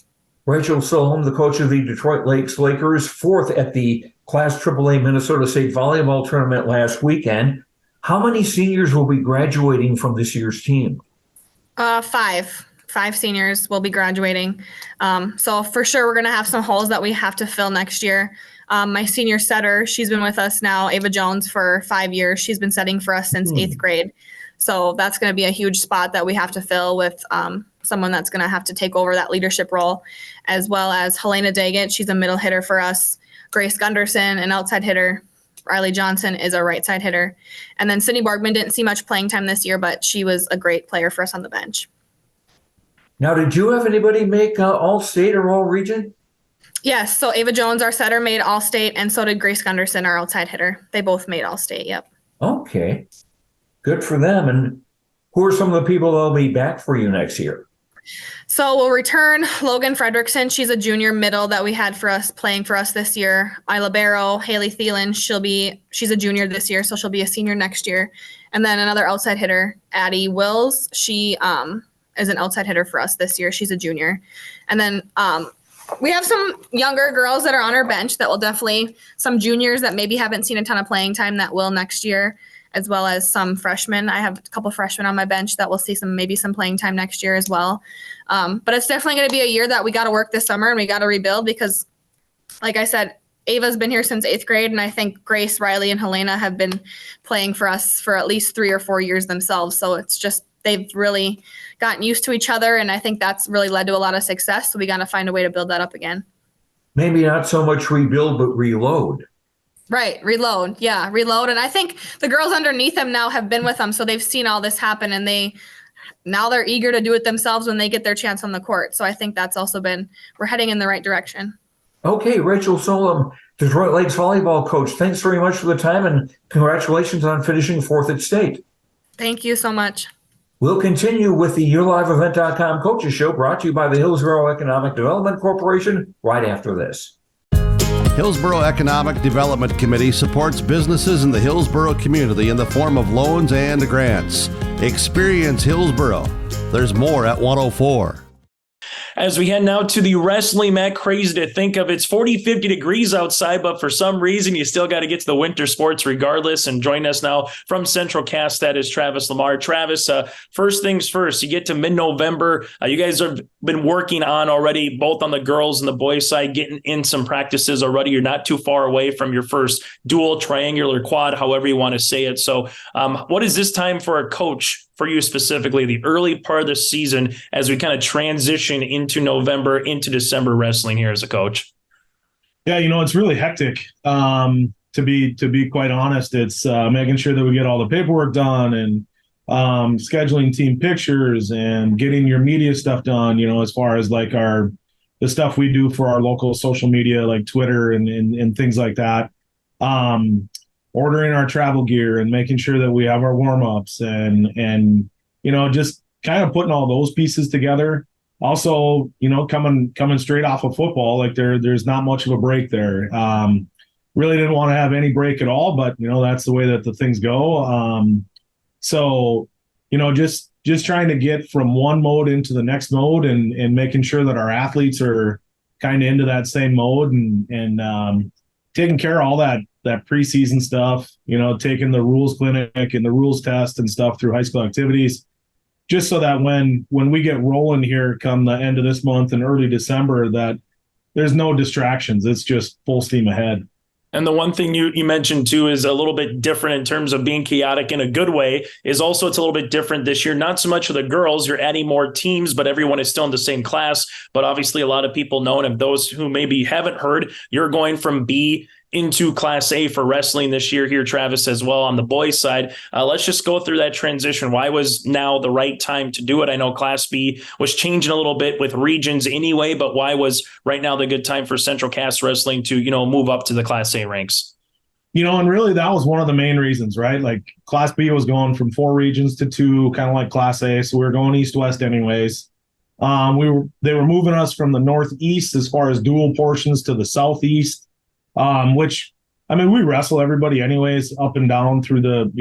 Rachel Solum, the coach of the Detroit Lakes Lakers, 4th at the Class AAA Minnesota State Volleyball Tournament last weekend. How many seniors will be graduating from this year's team? Five seniors will be graduating. So for sure, we're going to have some holes that we have to fill next year. My senior setter, she's been with us now, Ava Jones, for 5 years. She's been setting for us since 8th grade. So that's going to be a huge spot that we have to fill with someone that's going to have to take over that leadership role, as well as Helena Daggett. She's a middle hitter for us. Grace Gunderson, an outside hitter. Riley Johnson is a right side hitter. And then Sydney Borgman didn't see much playing time this year, but she was a great player for us on the bench. Now, did you have anybody make All-State or All-Region? Yes. So Ava Jones, our setter, made All-State, and so did Grace Gunderson, our outside hitter. They both made All-State. Yep. Okay. Good for them. And who are some of the people that will be back for you next year? So we'll return Logan Fredrickson. She's a junior middle that we had for us playing for us this year. Isla Barrow, Haley Thielen. She's a junior this year, so she'll be a senior next year. And then another outside hitter, Addie Wills. She is an outside hitter for us this year. She's a junior. And then we have some younger girls that are on our bench that will definitely, some juniors that maybe haven't seen a ton of playing time that will next year, as well as some freshmen. I have a couple freshmen on my bench that will see maybe some playing time next year as well. But it's definitely going to be a year that we got to work this summer and we got to rebuild because, like I said, Ava's been here since 8th grade, and I think Grace, Riley, and Helena have been playing for us for at least 3 or 4 years themselves. So it's just they've really gotten used to each other, and I think that's really led to a lot of success. So we got to find a way to build that up again. Maybe not so much rebuild, but reload. Right. Reload. Yeah. Reload. And I think the girls underneath them now have been with them. So they've seen all this happen and now they're eager to do it themselves when they get their chance on the court. So I think that's also we're heading in the right direction. Okay. Rachel Solum, Detroit Lakes volleyball coach. Thanks very much for the time and congratulations on finishing 4th at state. Thank you so much. We'll continue with the YourLiveEvent.com Coaches Show brought to you by the Hillsborough Economic Development Corporation right after this. Hillsborough Economic Development Committee supports businesses in the Hillsborough community in the form of loans and grants. Experience Hillsborough. There's more at 104. As we head now to the wrestling mat, crazy to think of. It's 40, 50 degrees outside, but for some reason, you still got to get to the winter sports regardless. And join us now from Central Cast, that is Travis Lemar. Travis, first things first, you get to mid-November. You guys have been working on already, both on the girls and the boys side, getting in some practices already. You're not too far away from your first dual, triangular, quad, however you want to say it. So what is this time for a coach, for you specifically, the early part of the season as we kind of transition into November, into December wrestling here as a coach? Yeah, it's really hectic. To be quite honest, it's making sure that we get all the paperwork done and scheduling team pictures and getting your media stuff done, as far as like the stuff we do for our local social media, like Twitter and things like that. Ordering our travel gear and making sure that we have our warm-ups and just kind of putting all those pieces together. Also, coming straight off of football, like there's not much of a break there. Really didn't want to have any break at all, but that's the way that the things go. So just trying to get from one mode into the next mode and making sure that our athletes are kind of into that same mode and taking care of all that preseason stuff, taking the rules clinic and the rules test and stuff through high school activities, just so that when we get rolling here come the end of this month and early December, that there's no distractions. It's just full steam ahead. And the one thing you mentioned too is a little bit different in terms of being chaotic in a good way is also it's a little bit different this year. Not so much for the girls, you're adding more teams, but everyone is still in the same class. But obviously a lot of people know, and of those who maybe haven't heard, you're going from B into Class A for wrestling this year here, Travis, as well on the boys side. Let's just go through that transition. Why was now the right time to do it? I know Class B was changing a little bit with regions anyway, but why was right now the good time for Central Cast Wrestling to, move up to the Class A ranks? And really that was one of the main reasons, right? Like Class B was going from 4 regions to 2, kind of like Class A. So we were going east-west anyways. They were moving us from the northeast as far as dual portions to the southeast. Which, we wrestle everybody anyways, up and down through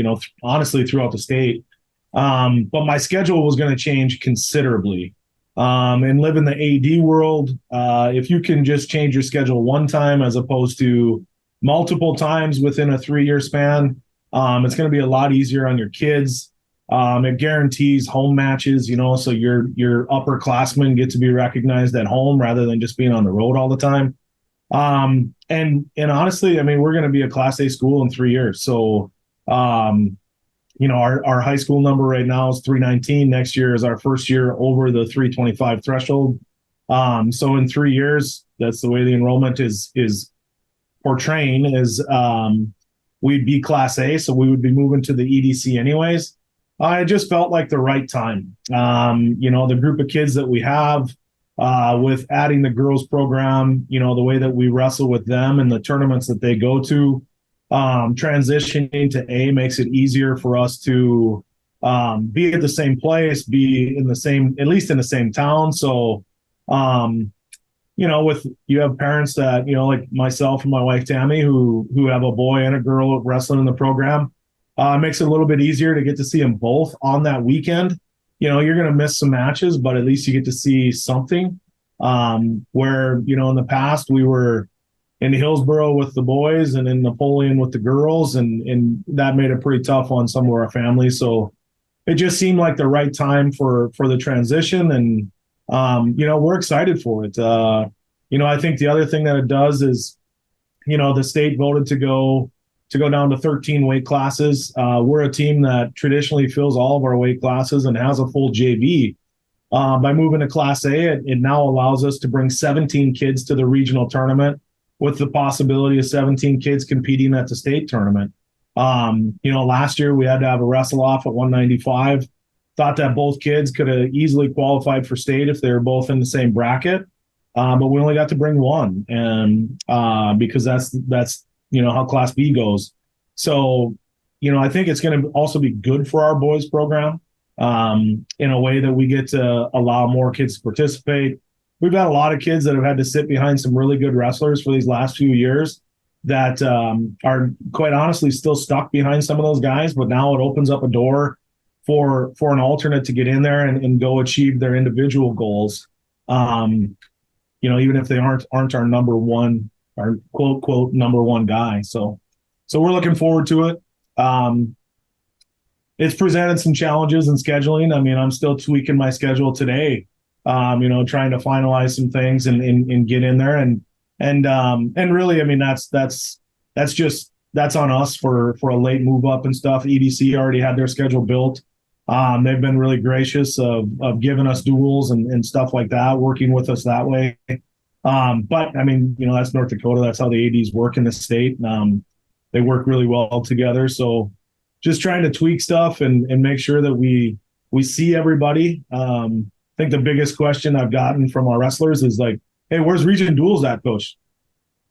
honestly throughout the state. But my schedule was going to change considerably. And live in the AD world, if you can just change your schedule one time as opposed to multiple times within a 3-year span, it's going to be a lot easier on your kids. It guarantees home matches, so your upperclassmen get to be recognized at home rather than just being on the road all the time. And honestly, I mean, we're going to be a Class A school in 3 years. So, our high school number right now is 319. Next year is our first year over the 325 threshold. So in 3 years, that's the way the enrollment is portraying is we'd be Class A, so we would be moving to the EDC anyways. It just felt like the right time. The group of kids that we have, with adding the girls program, the way that we wrestle with them and the tournaments that they go to, transitioning to A makes it easier for us to be at the same place, be in the same, at least in the same town. So, with you have parents that, like myself and my wife, Tammy, who have a boy and a girl wrestling in the program, it makes it a little bit easier to get to see them both on that weekend. You're going to miss some matches, but at least you get to see something, where, in the past we were in Hillsboro with the boys and in Napoleon with the girls, and that made it pretty tough on some of our families. So it just seemed like the right time for the transition, and we're excited for it. I think the other thing that it does is, the state voted to go down to 13 weight classes. We're a team that traditionally fills all of our weight classes and has a full JV. By moving to Class A, it now allows us to bring 17 kids to the regional tournament, with the possibility of 17 kids competing at the state tournament. Last year we had to have a wrestle off at 195. Thought that both kids could have easily qualified for state if they were both in the same bracket. But we only got to bring one, and because that's how Class B goes. So, I think it's going to also be good for our boys program, in a way that we get to allow more kids to participate. We've got a lot of kids that have had to sit behind some really good wrestlers for these last few years that are quite honestly still stuck behind some of those guys, but now it opens up a door for an alternate to get in there and go achieve their individual goals. Even if they aren't our number one, our quote number one guy. So we're looking forward to it. It's presented some challenges in scheduling. I mean, I'm still tweaking my schedule today, trying to finalize some things and get in there. And really, I mean, that's on us for a late move up and stuff. EDC already had their schedule built. They've been really gracious of giving us duels and stuff like that, working with us that way. But I mean, that's North Dakota. That's how the ADs work in the state. They work really well together. So just trying to tweak stuff and make sure that we see everybody. I think the biggest question I've gotten from our wrestlers is like, hey, where's region duels at, coach?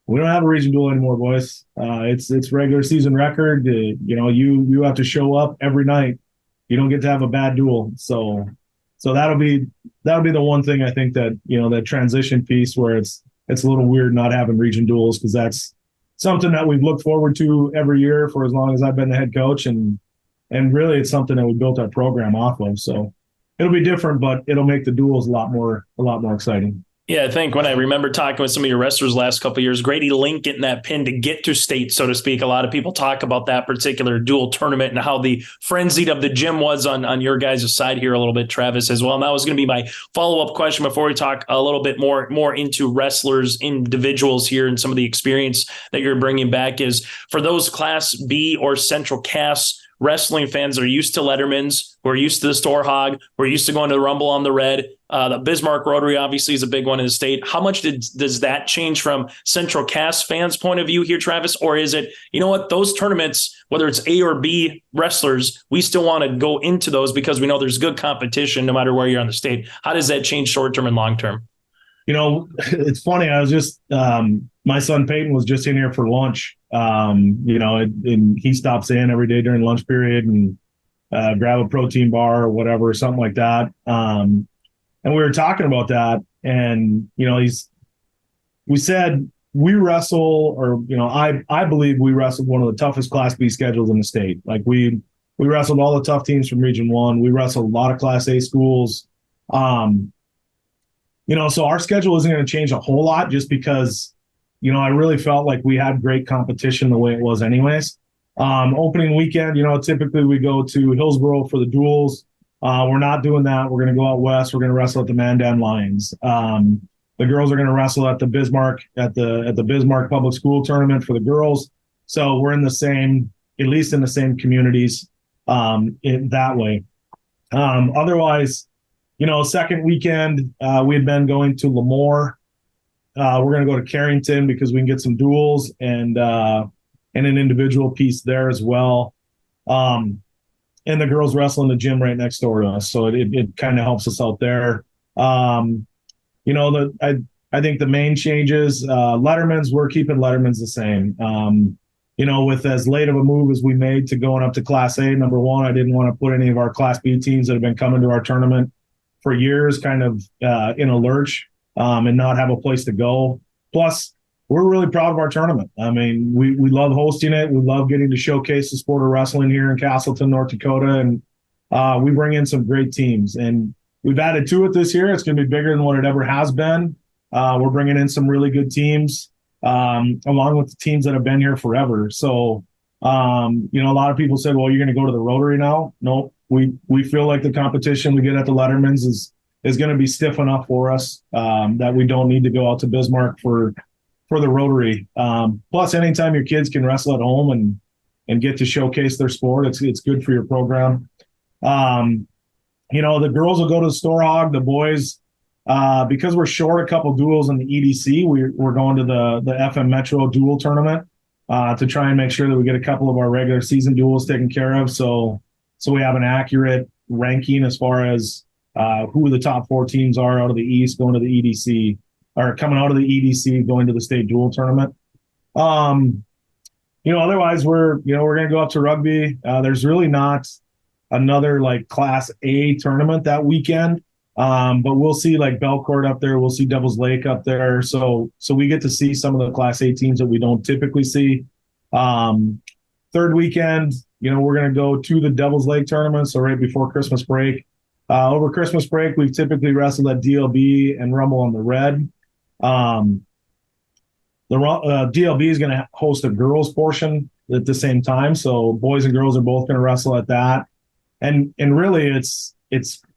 We don't have a region duel anymore, boys. It's regular season record. You have to show up every night. You don't get to have a bad duel. So that'll be the one thing I think that, that transition piece where it's a little weird not having region duels, because that's something that we've looked forward to every year for as long as I've been the head coach. And really it's something that we built our program off of. So it'll be different, but it'll make the duels a lot more exciting. Yeah, I think when I remember talking with some of your wrestlers last couple of years, Grady Link getting that pin to get to state, so to speak. A lot of people talk about that particular dual tournament and how the frenzied of the gym was on your guys' side here a little bit, Travis, as well. And that was going to be my follow-up question before we talk a little bit more into wrestlers, individuals here, and some of the experience that you're bringing back is for those Class B or Central Cass wrestling fans that are used to Letterman's, who are used to the Store Hog, who are used to going to the Rumble on the Red. The Bismarck Rotary obviously is a big one in the state. How much does that change from Central Cass fans' point of view here, Travis? Or is it, those tournaments, whether it's A or B wrestlers, we still want to go into those because we know there's good competition no matter where you're on the state. How does that change short-term and long-term? It's funny. I was just my son Peyton was just in here for lunch. And he stops in every day during lunch period and grab a protein bar or whatever, something like that. And we were talking about that, and we said we wrestle, or I believe we wrestled one of the toughest Class B schedules in the state. Like we wrestled all the tough teams from Region 1. We wrestled a lot of Class A schools. So our schedule isn't going to change a whole lot just because, I really felt like we had great competition the way it was anyways. Opening weekend, typically we go to Hillsboro for the duels. We're not doing that. We're going to go out west. We're going to wrestle at the Mandan Lions. The girls are going to wrestle at the Bismarck at the Bismarck Public School Tournament for the girls. So we're at least in the same communities in that way. Otherwise, second weekend we had been going to Lemar. We're going to go to Carrington because we can get some duels and an individual piece there as well. And the girls wrestle in the gym right next door to us, so it kind of helps us out there. I think the main changes, Letterman's, we're keeping Letterman's the same. With as late of a move as we made to going up to Class A, number one, I didn't want to put any of our Class B teams that have been coming to our tournament for years kind of in a lurch and not have a place to go. Plus, we're really proud of our tournament. I mean, we love hosting it. We love getting to showcase the sport of wrestling here in Castleton, North Dakota, and we bring in some great teams. And we've added to it this year. It's going to be bigger than what it ever has been. We're bringing in some really good teams, along with the teams that have been here forever. So, a lot of people said, well, you're going to go to the Rotary now. No, we feel like the competition we get at the Letterman's is going to be stiff enough for us that we don't need to go out to Bismarck for the Rotary. Plus, anytime your kids can wrestle at home and get to showcase their sport, it's good for your program. The girls will go to the Store Hog. The boys, because we're short a couple duels in the EDC, we're going to the FM Metro duel tournament to try and make sure that we get a couple of our regular season duels taken care of. So we have an accurate ranking as far as who the top 4 teams are out of the East going to the EDC, or coming out of the EDC going to the state duel tournament. Otherwise we're going to go up to rugby. There's really not another like Class A tournament that weekend. But we'll see like Belcourt up there. We'll see Devil's Lake up there. So we get to see some of the Class A teams that we don't typically see. Third weekend, we're going to go to the Devil's Lake tournament. So right before Christmas break. Over Christmas break, we've typically wrestled at DLB and Rumble on the Red. The DLB is going to host a girls portion at the same time. So boys and girls are both going to wrestle at that. And really it's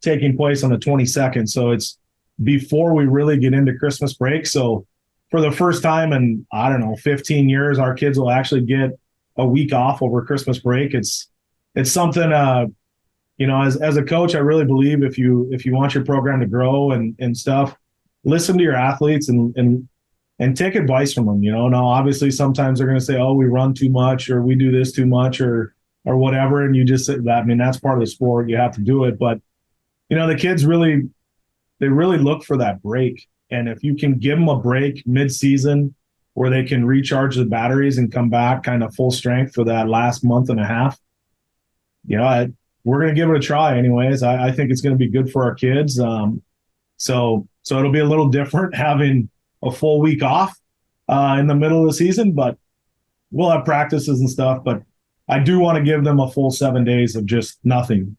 taking place on the 22nd. So it's before we really get into Christmas break. So for the first time in, 15 years, our kids will actually get a week off over Christmas break. It's something, as a coach, I really believe if you want your program to grow and stuff, listen to your athletes and take advice from them. Now obviously sometimes they're going to say, oh, we run too much or we do this too much or whatever. And you just say that, that's part of the sport. You have to do it. But, the kids really look for that break. And if you can give them a break mid-season where they can recharge the batteries and come back kind of full strength for that last month and a half, we're going to give it a try anyways. I think it's going to be good for our kids. So it'll be a little different having a full week off in the middle of the season, but we'll have practices and stuff. But I do want to give them a full 7 days of just nothing,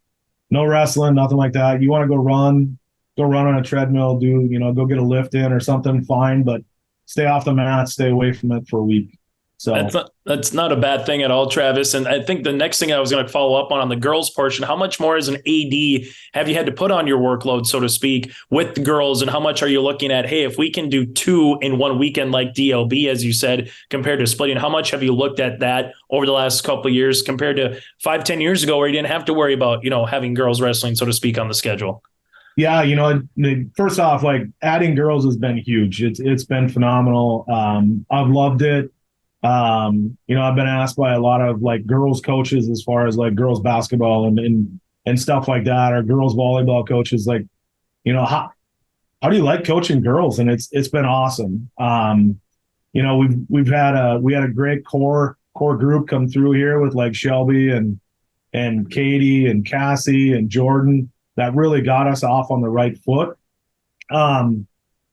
no wrestling, nothing like that. You want to go run on a treadmill, go get a lift in or something, fine, but stay off the mat, stay away from it for a week. So that's not a bad thing at all, Travis. And I think the next thing I was going to follow up on the girls portion, how much more as an AD have you had to put on your workload, so to speak, with the girls? And how much are you looking at, hey, if we can do 2 in one weekend like DLB, as you said, compared to splitting, how much have you looked at that over the last couple of years compared to 5-10 years ago where you didn't have to worry about, having girls wrestling, so to speak, on the schedule? Yeah, first off, like adding girls has been huge. It's been phenomenal. I've loved it. I've been asked by a lot of like girls coaches as far as like girls basketball and stuff like that, or girls volleyball coaches, like, how do you like coaching girls? And it's been awesome. We had a great core group come through here with like Shelby and Katie and Cassie and Jordan that really got us off on the right foot.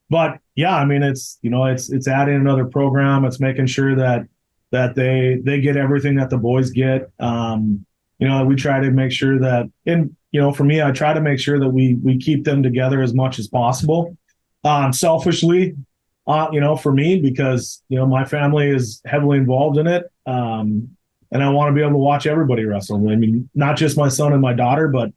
But yeah, it's adding another program. It's making sure that they get everything that the boys get. We try to make sure that, and for me, I try to make sure that we keep them together as much as possible. Selfishly, for me, because my family is heavily involved in it. and I want to be able to watch everybody wrestle. I mean, not just my son and my daughter, but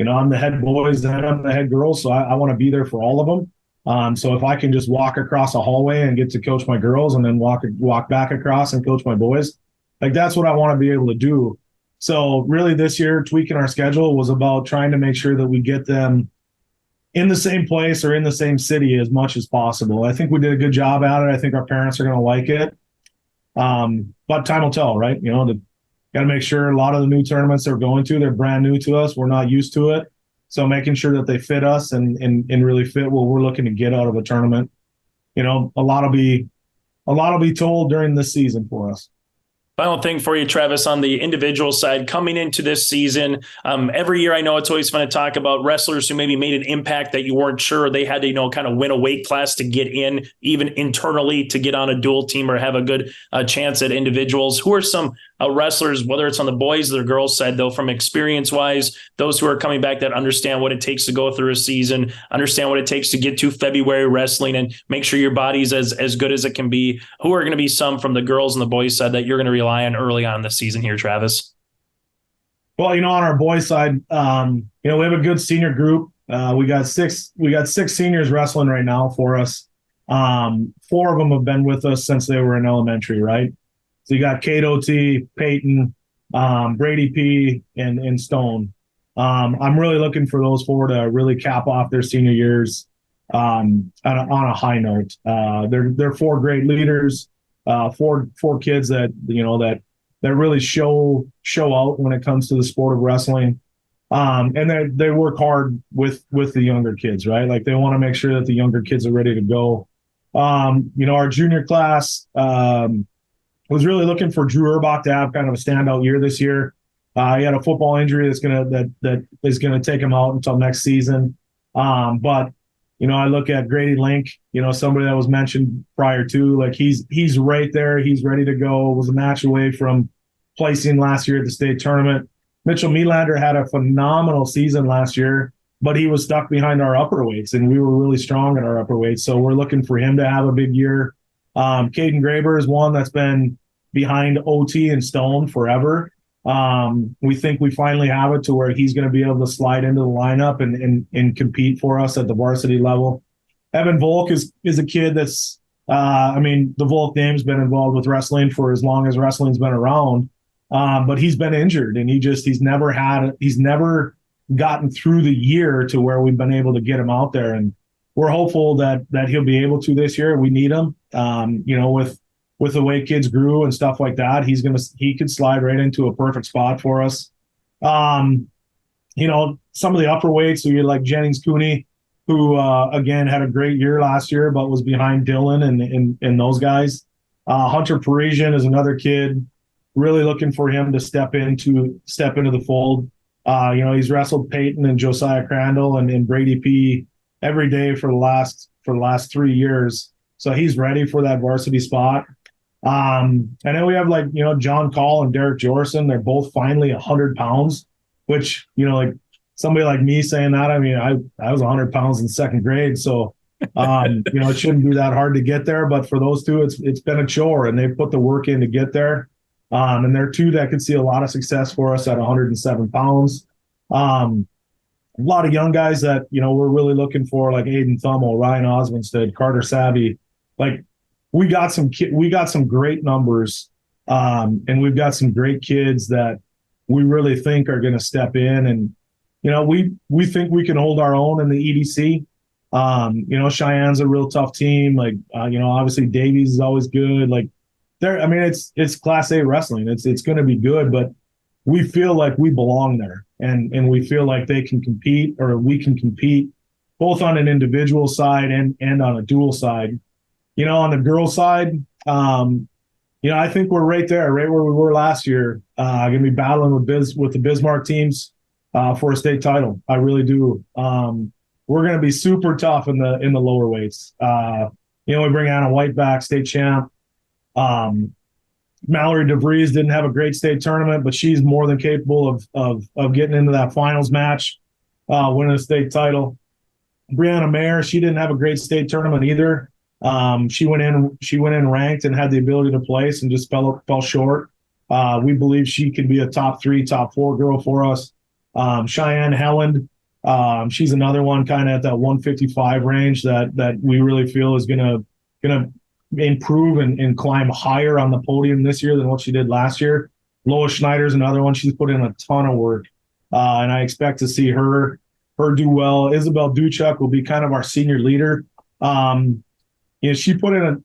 I'm the head boys and I'm the head girls, so I want to be there for all of them. So if I can just walk across a hallway and get to coach my girls and then walk back across and coach my boys, like that's what I want to be able to do. So really this year, tweaking our schedule was about trying to make sure that we get them in the same place or in the same city as much as possible. I think we did a good job at it. I think our parents are going to like it. But time will tell, right? Got to make sure a lot of the new tournaments they're going to, they're brand new to us. We're not used to it. So making sure that they fit us and really fit what we're looking to get out of a tournament. A lot will be told during this season for us. Final thing for you, Travis, on the individual side, coming into this season, every year I know it's always fun to talk about wrestlers who maybe made an impact that you weren't sure they had to, kind of win a weight class to get in, even internally to get on a dual team or have a good chance at individuals. Who are some wrestlers, whether it's on the boys or the girls side, though, from experience-wise, those who are coming back that understand what it takes to go through a season, understand what it takes to get to February wrestling and make sure your body's as good as it can be? Who are going to be some from the girls and the boys side that you're going to rely on early on in the season here, Travis? Well, on our boys side, we have a good senior group. We got six seniors wrestling right now for us. 4 of them have been with us since they were in elementary, right? So you got Kate O.T., Peyton, Brady P., and Stone. I'm really looking for those 4 to really cap off their senior years on a high note. They're 4 great leaders, 4 kids that that really show out when it comes to the sport of wrestling. And they work hard with the younger kids, right? Like they want to make sure that the younger kids are ready to go. Our junior class was really looking for Drew Urbach to have kind of a standout year this year. He had a football injury that is gonna take him out until next season. But I look at Grady Link, somebody that was mentioned prior to, like he's right there. He's ready to go. Was a match away from placing last year at the state tournament. Mitchell Melander had a phenomenal season last year, but he was stuck behind our upper weights, and we were really strong in our upper weights. So we're looking for him to have a big year. Caden Graber is one that's been behind OT and Stone forever. We think we finally have it to where he's going to be able to slide into the lineup and compete for us at the varsity level. Evan Volk is a kid that's, the Volk name's been involved with wrestling for as long as wrestling's been around. But he's been injured and he's never gotten through the year to where we've been able to get him out there. And we're hopeful that he'll be able to this year. We need him, with the way kids grew and stuff like that. He could slide right into a perfect spot for us. Some of the upper weights, so you're like Jennings Cooney, who, again, had a great year last year, but was behind Dylan and those guys. Hunter Parisian is another kid, really looking for him to step into the fold. He's wrestled Peyton and Josiah Crandall and Brady P. every day for the last 3 years. So he's ready for that varsity spot. And then we have John Call and Derek Jorson. They're both finally 100 pounds, which, like somebody like me saying that, I was 100 pounds in second grade. So, it shouldn't be that hard to get there, but for those two, it's been a chore and they've put the work in to get there. And they're 2 that could see a lot of success for us at 107 pounds. A lot of young guys that, we're really looking for, like Aiden Thummel, Ryan Osmondstead, Carter Savvy. Like we got some great numbers. And we've got some great kids that we really think are going to step in. And, we think we can hold our own in the EDC. Cheyenne's a real tough team. Like, obviously Davies is always good. Like, it's Class A wrestling. It's going to be good, but we feel like we belong there, and we feel like they can compete, or we can compete, both on an individual side and on a dual side. On the girls' side, I think we're right there, right where we were last year. Going to be battling with the Bismarck teams for a state title. I really do. We're going to be super tough in the lower weights. We bring Anna White back, state champ. Mallory DeVries didn't have a great state tournament, but she's more than capable of getting into that finals match, winning a state title. Brianna Mayer, she didn't have a great state tournament either. She went in ranked and had the ability to place and just fell short. We believe she could be a top 3, top 4 girl for us. Sheyenne Helland, she's another one kind of at that 155 range that we really feel is gonna improve and climb higher on the podium this year than what she did last year. Lois Schneider's another one. She's put in a ton of work, and I expect to see her do well. Isabel Duchuk will be kind of our senior leader. She put in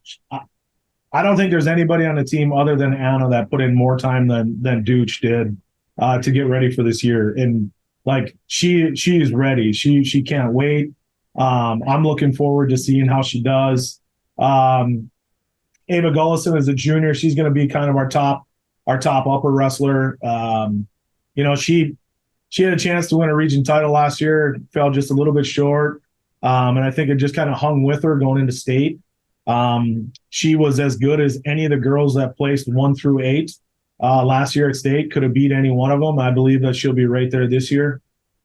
I don't think there's anybody on the team other than Anna that put in more time than Duch did to get ready for this year. And like she is ready. She can't wait. I'm looking forward to seeing how she does. Ava Gullison is a junior. She's going to be kind of our top upper wrestler. She had a chance to win a region title last year, fell just a little bit short. And I think it just kind of hung with her going into state. She was as good as any of the girls that placed 1 through 8 last year at state. Could have beat any one of them. I believe that she'll be right there this year.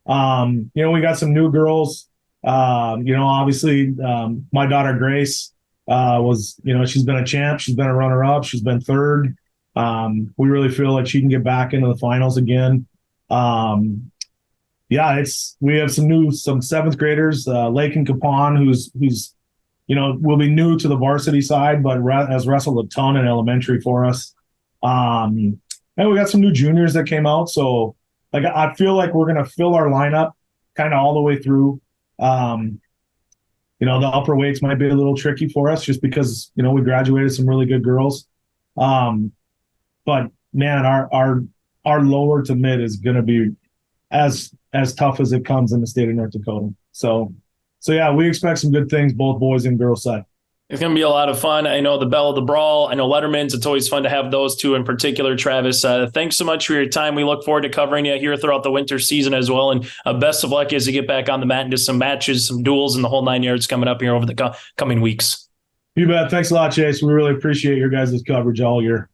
We got some new girls. Obviously, my daughter Grace she's been a champ. She's been a runner-up. She's been 3rd. We really feel like she can get back into the finals again. We have some 7th graders, Lakin Capon, who's will be new to the varsity side, but has wrestled a ton in elementary for us. And we got some new juniors that came out. So like, I feel like we're going to fill our lineup kind of all the way through. The upper weights might be a little tricky for us just because, we graduated some really good girls. But man, our lower to mid is going to be as tough as it comes in the state of North Dakota. So yeah, we expect some good things, both boys and girls side. It's going to be a lot of fun. I know the Bell of the Brawl. I know Letterman's. It's always fun to have those two in particular, Travis. Thanks so much for your time. We look forward to covering you here throughout the winter season as well. And best of luck as you get back on the mat into some matches, some duels, and the whole 9 yards coming up here over the coming weeks. You bet. Thanks a lot, Chase. We really appreciate your guys' coverage all year.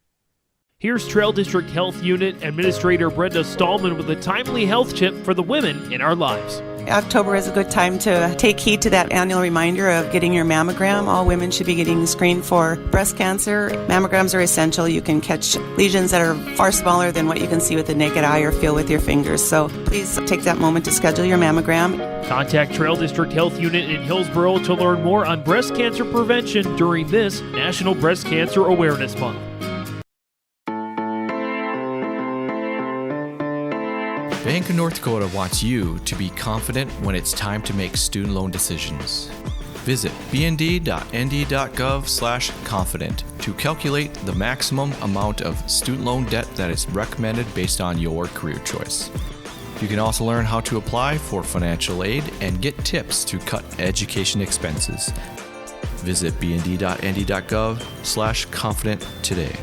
Here's Trail District Health Unit Administrator Brenda Stallman with a timely health tip for the women in our lives. October is a good time to take heed to that annual reminder of getting your mammogram. All women should be getting screened for breast cancer. Mammograms are essential. You can catch lesions that are far smaller than what you can see with the naked eye or feel with your fingers. So please take that moment to schedule your mammogram. Contact Trail District Health Unit in Hillsboro to learn more on breast cancer prevention during this National Breast Cancer Awareness Month. Bank of North Dakota wants you to be confident when it's time to make student loan decisions. Visit bnd.nd.gov/confident to calculate the maximum amount of student loan debt that is recommended based on your career choice. You can also learn how to apply for financial aid and get tips to cut education expenses. Visit bnd.nd.gov/confident today.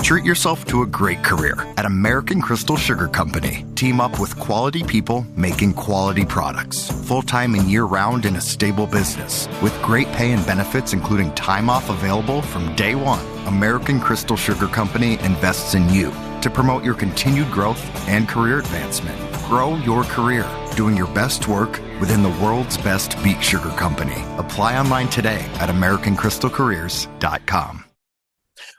Treat yourself to a great career at American Crystal Sugar Company. Team up with quality people making quality products. Full-time and year-round in a stable business. With great pay and benefits including time off available from day one, American Crystal Sugar Company invests in you to promote your continued growth and career advancement. Grow your career doing your best work within the world's best beet sugar company. Apply online today at AmericanCrystalCareers.com.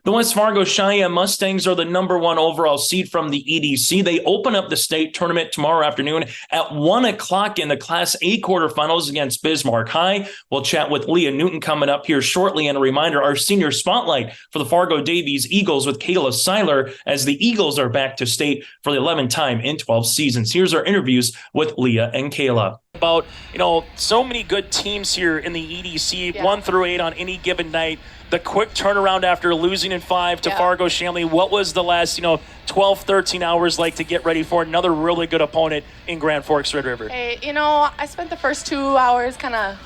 The West Fargo Cheyenne Mustangs are the #1 overall seed from the EDC. They open up the state tournament tomorrow afternoon at 1 o'clock in the Class A quarterfinals against Bismarck High. We'll chat with Leah Newton coming up here shortly. And a reminder, our senior spotlight for the Fargo Davies Eagles with Cayla Seiler as the Eagles are back to state for the 11th time in 12 seasons. Here's our interviews with Leah and Cayla. About, so many good teams here in the EDC, 1 through 8 on any given night. The quick turnaround after losing in 5 to Fargo Shanley. What was the last, 12, 13 hours like to get ready for another really good opponent in Grand Forks, Red River? Hey, I spent the first 2 hours kind of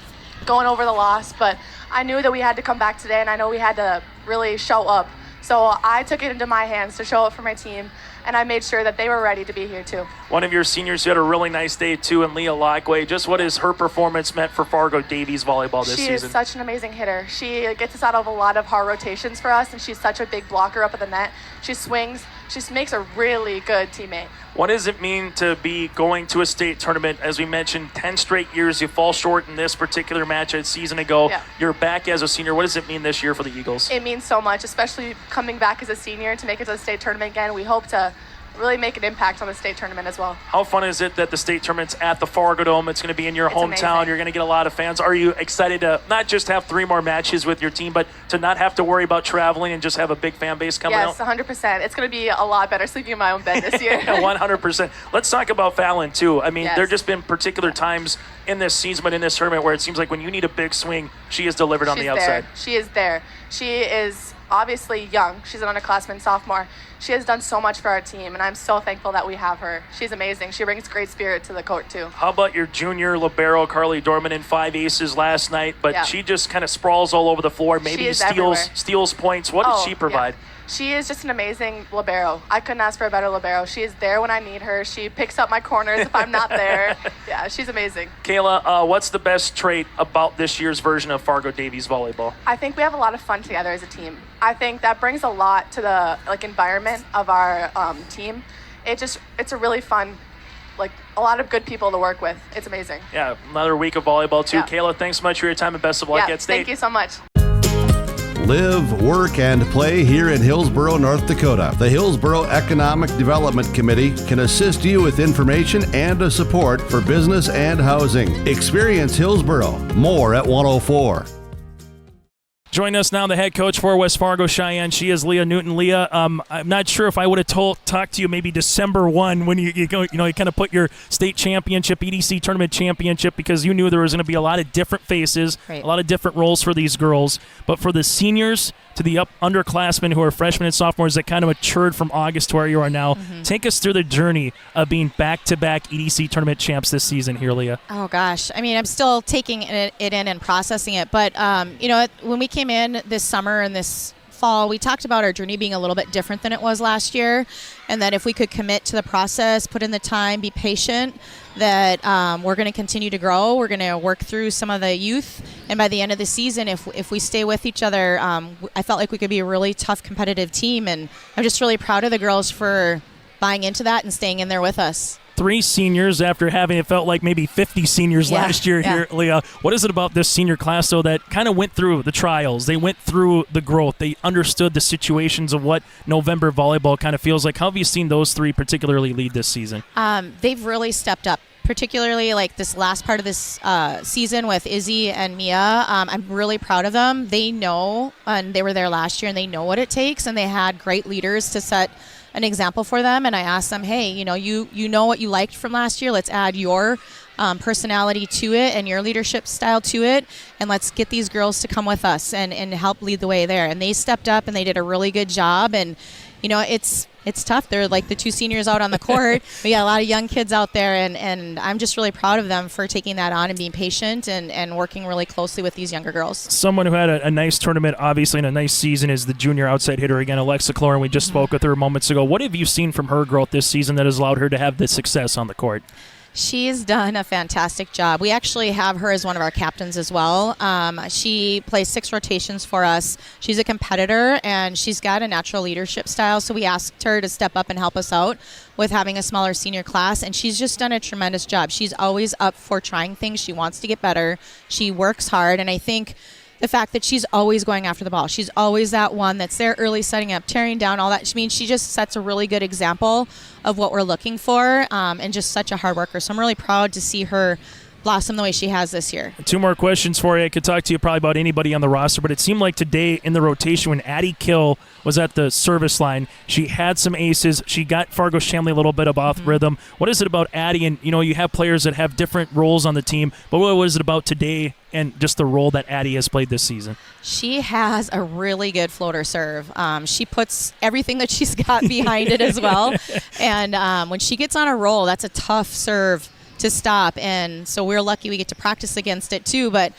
going over the loss, but I knew that we had to come back today, and I know we had to really show up. So I took it into my hands to show up for my team, and I made sure that they were ready to be here too. One of your seniors who had a really nice day too, and Leah Lockway. Just what has her performance meant for Fargo Davies volleyball this season? She is such an amazing hitter. She gets us out of a lot of hard rotations for us, and she's such a big blocker up at the net. She swings, just makes a really good teammate. What does it mean to be going to a state tournament? As we mentioned, 10 straight years, you fall short in this particular match a season ago. Yeah. You're back as a senior. What does it mean this year for the Eagles? It means so much, especially coming back as a senior to make it to the state tournament again. We hope to really make an impact on the state tournament as well. How fun is it that the state tournament's at the Fargo Dome? It's going to be in your hometown. Amazing. You're going to get a lot of fans. Are you excited to not just have 3 more matches with your team, but to not have to worry about traveling and just have a big fan base coming out? Yes, 100%. It's going to be a lot better sleeping in my own bed this year. 100%. Let's talk about Fallon, too. I mean, Yes. there have just been particular times in this season, but in this tournament, where it seems like when you need a big swing, she has delivered on the outside. She is there. She is obviously young. She's an underclassman sophomore. She has done so much for our team, and I'm so thankful that we have her. She's amazing. She brings great spirit to the court, too. How about your junior libero, Carly Dorman, in 5 aces last night, but Yeah. she just kind of sprawls all over the floor, maybe steals points. What did she provide? Yeah. She is just an amazing libero. I couldn't ask for a better libero. She is there when I need her. She picks up my corners if I'm not there. Yeah, she's amazing. Cayla, what's the best trait about this year's version of Fargo Davies volleyball? I think we have a lot of fun together as a team. I think that brings a lot to the environment of our team. It's a really fun, a lot of good people to work with. It's amazing. Yeah, another week of volleyball too. Yeah. Cayla, thanks so much for your time and best of luck at state. Thank you so much. Live, work, and play here in Hillsborough, North Dakota. The Hillsborough Economic Development Committee can assist you with information and support for business and housing. Experience Hillsborough. More at 104. Join us now, the head coach for West Fargo, Sheyenne. She is Leah Newton. Leah, I'm not sure if I would have talked to you maybe December 1 when you kind of put your state championship, EDC tournament championship, because you knew there was going to be a lot of different faces, Right. a lot of different roles for these girls. But for the seniors to the underclassmen who are freshmen and sophomores that kind of matured from August to where you are now, take us through the journey of being back-to-back EDC tournament champs this season here, Leah. Oh, gosh. I mean, I'm still taking it in and processing it. But, when we came in this summer and this fall, we talked about our journey being a little bit different than it was last year, and that if we could commit to the process, put in the time, be patient, that we're going to continue to grow. We're going to work through some of the youth, and by the end of the season, if we stay with each other, I felt like we could be a really tough, competitive team, and I'm just really proud of the girls for buying into that and staying in there with us. 3 seniors after having it felt like maybe 50 seniors last year here, Leah. What is it about this senior class, though, that kind of went through the trials? They went through the growth. They understood the situations of what November volleyball kind of feels like. How have you seen those 3 particularly lead this season? They've really stepped up, particularly this last part of this season with Izzy and Mia. I'm really proud of them. They know, and they were there last year, and they know what it takes, and they had great leaders to set an example for them. And I asked them, hey, you know what you liked from last year. Let's add your personality to it and your leadership style to it, and let's get these girls to come with us and help lead the way there. And they stepped up and they did a really good job. And it's tough. They're like the 2 seniors out on the court. We got a lot of young kids out there, and I'm just really proud of them for taking that on and being patient and working really closely with these younger girls. Someone who had a nice tournament, obviously, and a nice season is the junior outside hitter again, Alexa Cloran. We just spoke with her moments ago. What have you seen from her growth this season that has allowed her to have this success on the court? She's done a fantastic job. We actually have her as one of our captains as well. She plays 6 rotations for us. She's a competitor, and she's got a natural leadership style, so we asked her to step up and help us out with having a smaller senior class, and she's just done a tremendous job. She's always up for trying things. She wants to get better. She works hard, and I think the fact that she's always going after the ball. She's always that one that's there early, setting up, tearing down, all that. I mean, she just sets a really good example of what we're looking for, and just such a hard worker. So I'm really proud to see her blossom the way she has this year. 2 more questions for you. I could talk to you probably about anybody on the roster, but it seemed like today in the rotation when Addie Kill was at the service line, she had some aces. She got Fargo Shamley a little bit of off rhythm. What is it about Addie? And, you have players that have different roles on the team, but what is it about today and just the role that Addie has played this season? She has a really good floater serve. She puts everything that she's got behind it as well. And when she gets on a roll, that's a tough serve to stop. And so we're lucky we get to practice against it too. But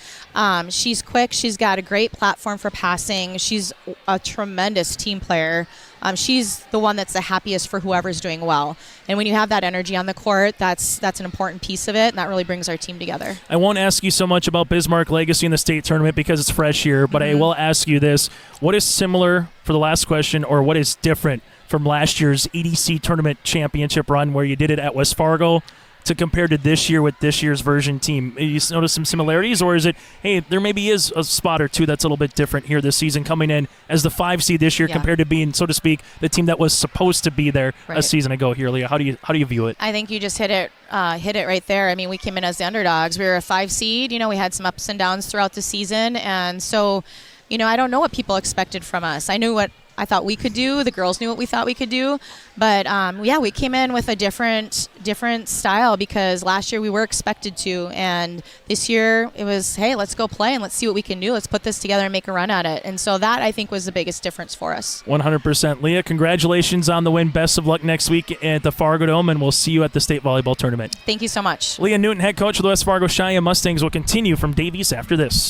she's quick. She's got a great platform for passing. She's a tremendous team player. She's the one that's the happiest for whoever's doing well. And when you have that energy on the court, that's an important piece of it, and that really brings our team together. I won't ask you so much about Bismarck Legacy in the state tournament because it's fresh here, but I will ask you this. What is similar, for the last question, or what is different from last year's EDC tournament championship run where you did it at West Fargo to compare to this year with this year's version team? You notice some similarities, or is it, hey, there maybe is a spot or two that's a little bit different here this season coming in as the 5 seed this year compared to being, so to speak, the team that was supposed to be there a season ago here, Leah? How do you view it? I think you just hit it right there. I mean, we came in as the underdogs. We were a 5 seed. We had some ups and downs throughout the season, and so, I don't know what people expected from us. I knew what I thought we could do. The girls knew what we thought we could do. But, we came in with a different style because last year we were expected to. And this year it was, hey, let's go play and let's see what we can do. Let's put this together and make a run at it. And so that, I think, was the biggest difference for us. 100%. Leah, congratulations on the win. Best of luck next week at the Fargo Dome, and we'll see you at the state volleyball tournament. Thank you so much. Leah Newton, head coach of the West Fargo Sheyenne Mustangs, will continue from Davies after this.